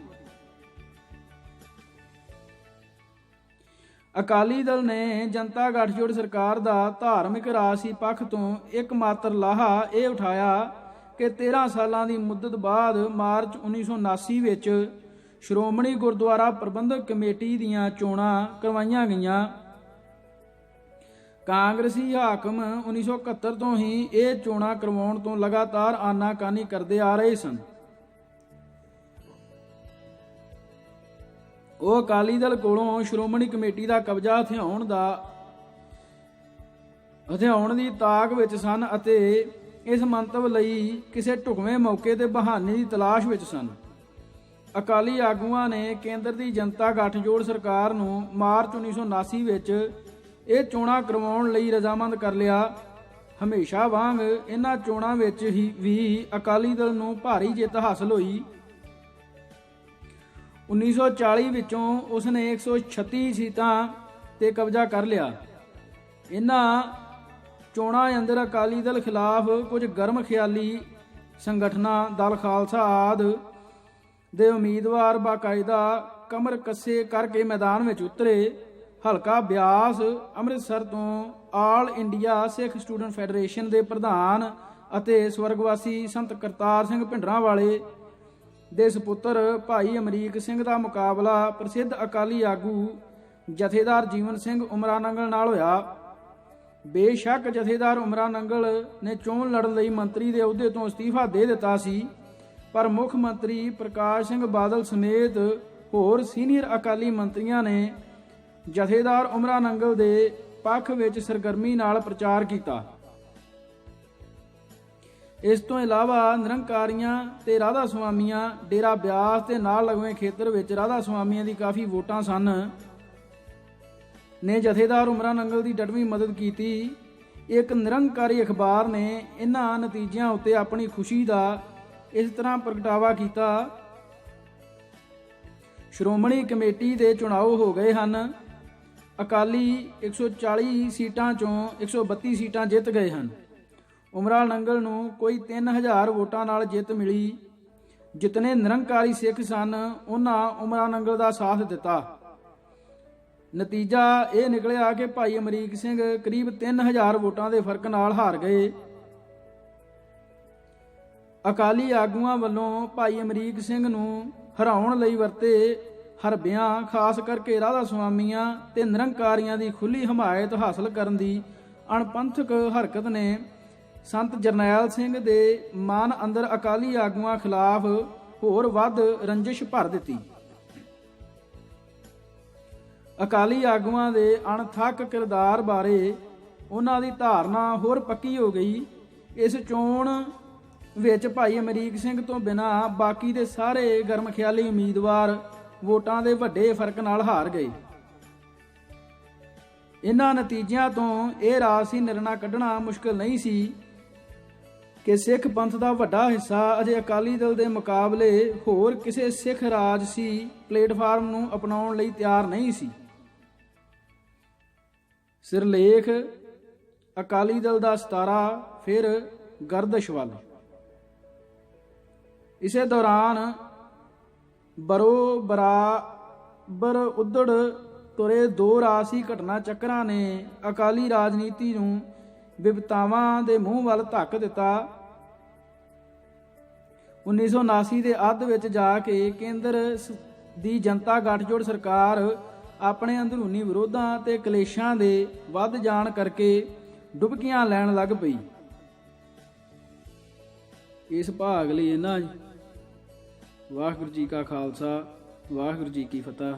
Speaker 1: ਅਕਾਲੀ ਦਲ ਨੇ ਜਨਤਾ ਗੱਠਜੋੜ ਸਰਕਾਰ ਦਾ ਧਾਰਮਿਕ ਰਾਜਸੀ ਪੱਖ ਤੋਂ ਇੱਕਮਾਤਰ ਲਾਹਾ ਇਹ ਉਠਾਇਆ ਕਿ 13 ਸਾਲਾਂ ਦੀ ਮੁੱਦਤ ਬਾਅਦ ਮਾਰਚ 1979 ਵਿੱਚ ਸ਼੍ਰੋਮਣੀ ਗੁਰਦੁਆਰਾ ਪ੍ਰਬੰਧਕ ਕਮੇਟੀ ਦੀਆਂ ਚੋਣਾਂ ਕਰਵਾਈਆਂ ਗਈਆਂ। ਕਾਂਗਰਸੀ ਹਾਕਮ 1971 ਤੋਂ ਹੀ ਇਹ ਚੋਣਾਂ ਕਰਵਾਉਣ ਤੋਂ ਲਗਾਤਾਰ ਆਨਾਕਾਨੀ ਕਰਦੇ ਆ ਰਹੇ ਸਨ। ਉਹ ਅਕਾਲੀ ਦਲ ਕੋਲੋਂ ਸ਼੍ਰੋਮਣੀ ਕਮੇਟੀ ਦਾ ਕਬਜ਼ਾ ਹਥਿਆਉਣ ਦੀ ਤਾਕ ਵਿੱਚ ਸਨ ਅਤੇ ਇਸ ਮੰਤਵ ਲਈ ਕਿਸੇ ਢੁਕਵੇਂ ਮੌਕੇ ਤੇ ਬਹਾਨੇ ਦੀ ਤਲਾਸ਼ ਵਿੱਚ ਸਨ। ਅਕਾਲੀ ਆਗੂਆਂ ਨੇ ਕੇਂਦਰ ਦੀ ਜਨਤਾ ਗੱਠਜੋੜ ਸਰਕਾਰ ਨੂੰ ਮਾਰਚ 1979 ਵਿੱਚ ਇਹ ਚੋਣਾਂ ਕਰਵਾਉਣ ਲਈ ਰਜ਼ਾਮੰਦ ਕਰ ਲਿਆ। ਹਮੇਸ਼ਾ ਵਾਂਗ ਇਹਨਾਂ ਚੋਣਾਂ ਵਿੱਚ ਵੀ ਅਕਾਲੀ ਦਲ ਨੂੰ ਭਾਰੀ ਜਿੱਤ ਹਾਸਲ ਹੋਈ। 1940 ਵਿੱਚੋਂ ਉਸਨੇ 136 ਸੀਟਾਂ ਤੇ ਕਬਜ਼ਾ ਕਰ ਲਿਆ। ਇਹਨਾਂ ਚੋਣਾਂ ਅੰਦਰ ਅਕਾਲੀ ਦਲ ਖਿਲਾਫ ਕੁਝ ਗਰਮ ਖਿਆਲੀ ਸੰਗਠਨਾਂ ਦਲ ਖਾਲਸਾ ਆਦਿ ਦੇ ਉਮੀਦਵਾਰ ਬਾਕਾਇਦਾ ਕਮਰ ਕੱਸੇ ਕਰਕੇ ਮੈਦਾਨ ਵਿੱਚ ਉਤਰੇ। ਹਲਕਾ ਬਿਆਸ ਅੰਮ੍ਰਿਤਸਰ ਤੋਂ ਆਲ ਇੰਡੀਆ ਸਿੱਖ ਸਟੂਡੈਂਟ ਫੈਡਰੇਸ਼ਨ ਦੇ ਪ੍ਰਧਾਨ ਅਤੇ ਸਵਰਗਵਾਸੀ ਸੰਤ ਕਰਤਾਰ ਸਿੰਘ ਭਿੰਡਰਾਂਵਾਲੇ ਦੇ ਸੁਪੁੱਤਰ ਭਾਈ ਅਮਰੀਕ ਸਿੰਘ ਦਾ ਮੁਕਾਬਲਾ ਪ੍ਰਸਿੱਧ ਅਕਾਲੀ ਆਗੂ ਜਥੇਦਾਰ ਜੀਵਨ ਸਿੰਘ ਉਮਰਾ ਨੰਗਲ ਨਾਲ ਹੋਇਆ। ਬੇਸ਼ੱਕ ਜਥੇਦਾਰ ਉਮਰਾ ਨੰਗਲ ਨੇ ਚੋਣ ਲੜਨ ਲਈ ਮੰਤਰੀ ਦੇ ਅਹੁਦੇ ਤੋਂ ਅਸਤੀਫਾ ਦੇ ਦਿੱਤਾ ਸੀ, ਪਰ ਮੁੱਖ ਮੰਤਰੀ ਪ੍ਰਕਾਸ਼ ਸਿੰਘ ਬਾਦਲ ਸਮੇਤ ਹੋਰ ਸੀਨੀਅਰ ਅਕਾਲੀ ਮੰਤਰੀਆਂ ਨੇ ਜਥੇਦਾਰ ਉਮਰਾ ਨੰਗਲ ਦੇ ਪੱਖ ਵਿੱਚ ਸਰਗਰਮੀ ਨਾਲ ਪ੍ਰਚਾਰ ਕੀਤਾ। ਇਸ ਤੋਂ ਇਲਾਵਾ ਨਿਰੰਕਾਰੀਆਂ ਤੇ ਰਾਧਾ ਸੁਆਮੀਆਂ ਡੇਰਾ ਬਿਆਸ ਤੇ ਨਾਲ ਲਗਵੇਂ ਖੇਤਰ ਵਿੱਚ ਰਾਧਾ ਸੁਆਮੀਆਂ ਦੀ ਕਾਫੀ ਵੋਟਾਂ ਸਨ ਨੇ ਜਥੇਦਾਰ ਉਮਰਾ ਨੰਗਲ ਦੀ ਡਟਵੀਂ ਮਦਦ ਕੀਤੀ। ਇੱਕ ਨਿਰੰਕਾਰੀ ਅਖਬਾਰ ਨੇ ਇਹਨਾਂ ਨਤੀਜਿਆਂ ਉੱਤੇ ਆਪਣੀ ਖੁਸ਼ੀ ਦਾ ਇਸ ਤਰ੍ਹਾਂ ਪ੍ਰਗਟਾਵਾ ਕੀਤਾ। ਸ਼੍ਰੋਮਣੀ ਕਮੇਟੀ ਦੇ ਚੁਣਾਵ ਹੋ ਗਏ ਹਨ। ਅਕਾਲੀ 140 ਸੀਟਾਂ ਚੋਂ 132 ਸੀਟਾਂ ਜਿੱਤ ਗਏ ਹਨ। ਉਮਰਾ ਨੰਗਲ ਨੂੰ ਕੋਈ 3000 ਵੋਟਾਂ ਨਾਲ ਜਿੱਤ ਮਿਲੀ। ਜਿਤਨੇ ਨਿਰੰਕਾਰੀ ਸਿੱਖ ਸਨ ਉਹਨਾਂ ਉਮਰਾ ਨੰਗਲ ਦਾ ਸਾਥ ਦਿੱਤਾ। ਨਤੀਜਾ ਇਹ ਨਿਕਲਿਆ ਕਿ ਭਾਈ ਅਮਰੀਕ ਸਿੰਘ ਕਰੀਬ 3000 ਵੋਟਾਂ ਦੇ ਫਰਕ ਨਾਲ ਹਾਰ ਗਏ। ਅਕਾਲੀ ਆਗੂਆਂ ਵੱਲੋਂ ਭਾਈ ਅਮਰੀਕ ਸਿੰਘ ਨੂੰ ਹਰਾਉਣ ਲਈ ਵਰਤੇ ਹਰਬਿਆਂ ਖਾਸ ਕਰਕੇ ਰਾਧਾ ਸੁਆਮੀਆਂ ਤੇ ਨਿਰੰਕਾਰੀਆਂ ਦੀ ਖੁੱਲ੍ਹੀ ਹਮਾਇਤ ਹਾਸਲ ਕਰਨ ਦੀ ਅਣਪੰਥਕ ਹਰਕਤ ਨੇ ਸੰਤ ਜਰਨੈਲ ਸਿੰਘ ਦੇ ਮਨ ਅੰਦਰ ਅਕਾਲੀ ਆਗੂਆਂ ਖਿਲਾਫ ਹੋਰ ਵੱਧ ਰੰਜਿਸ਼ ਭਰ ਦਿੱਤੀ। ਅਕਾਲੀ ਆਗੂਆਂ ਦੇ ਅਣਥੱਕ ਕਿਰਦਾਰ ਬਾਰੇ ਉਹਨਾਂ ਦੀ ਧਾਰਨਾ ਹੋਰ ਪੱਕੀ ਹੋ ਗਈ। ਇਸ ਚੋਣ ਵਿੱਚ ਭਾਈ ਅਮਰੀਕ ਸਿੰਘ ਤੋਂ ਬਿਨਾਂ ਬਾਕੀ ਦੇ ਸਾਰੇ ਗਰਮਖਿਆਲੀ ਉਮੀਦਵਾਰ ਵੋਟਾਂ ਦੇ ਵੱਡੇ ਫਰਕ ਨਾਲ ਹਾਰ ਗਏ। ਇਹਨਾਂ ਨਤੀਜਿਆਂ ਤੋਂ ਇਹ ਰਾਜਸੀ ਨਿਰਣਾ ਕੱਢਣਾ ਮੁਸ਼ਕਲ ਨਹੀਂ ਸੀ ਕਿ ਸਿੱਖ ਪੰਥ ਦਾ ਵੱਡਾ ਹਿੱਸਾ ਅਜੇ ਅਕਾਲੀ ਦਲ ਦੇ ਮੁਕਾਬਲੇ ਹੋਰ ਕਿਸੇ ਸਿੱਖ ਰਾਜਸੀ ਪਲੇਟਫਾਰਮ ਨੂੰ ਅਪਣਾਉਣ ਲਈ ਤਿਆਰ ਨਹੀਂ ਸੀ। ਸਿਰਲੇਖ ਅਕਾਲੀ ਦਲ ਦਾ ਸਤਾਰਾ ਫਿਰ ਗਰਦਸ਼ ਵੱਲ। ਇਸੇ ਦੌਰਾਨ ਬਰਾਬਰ ਉੱਧੜ ਤੁਰੇ ਦੋ ਰਾਜਸੀ ਘਟਨਾ ਚੱਕਰਾਂ ਨੇ ਅਕਾਲੀ ਰਾਜਨੀਤੀ ਨੂੰ ਵਿਪਤਾਵਾਂ ਦੇ ਮੂੰਹ ਵੱਲ ਧੱਕ ਦਿੱਤਾ। 1979 ਦੇ ਅੱਧ ਵਿੱਚ ਜਾ ਕੇ ਕੇਂਦਰ ਦੀ ਜਨਤਾ ਗੱਠਜੋੜ ਸਰਕਾਰ ਆਪਣੇ ਅੰਦਰੂਨੀ ਵਿਰੋਧਾਂ ਤੇ ਕਲੇਸ਼ਾਂ ਦੇ ਵੱਧ ਜਾਣ ਕਰਕੇ ਡੁਬਕੀਆਂ ਲੈਣ ਲੱਗ ਪਈ। ਇਸ ਭਾਗ ਲਈ ਇਹਨਾਂ ਵਾਹਿਗੁਰੂ ਜੀ ਕਾ ਖਾਲਸਾ ਵਾਹਿਗੁਰੂ ਜੀ ਕੀ ਫਤਿਹ।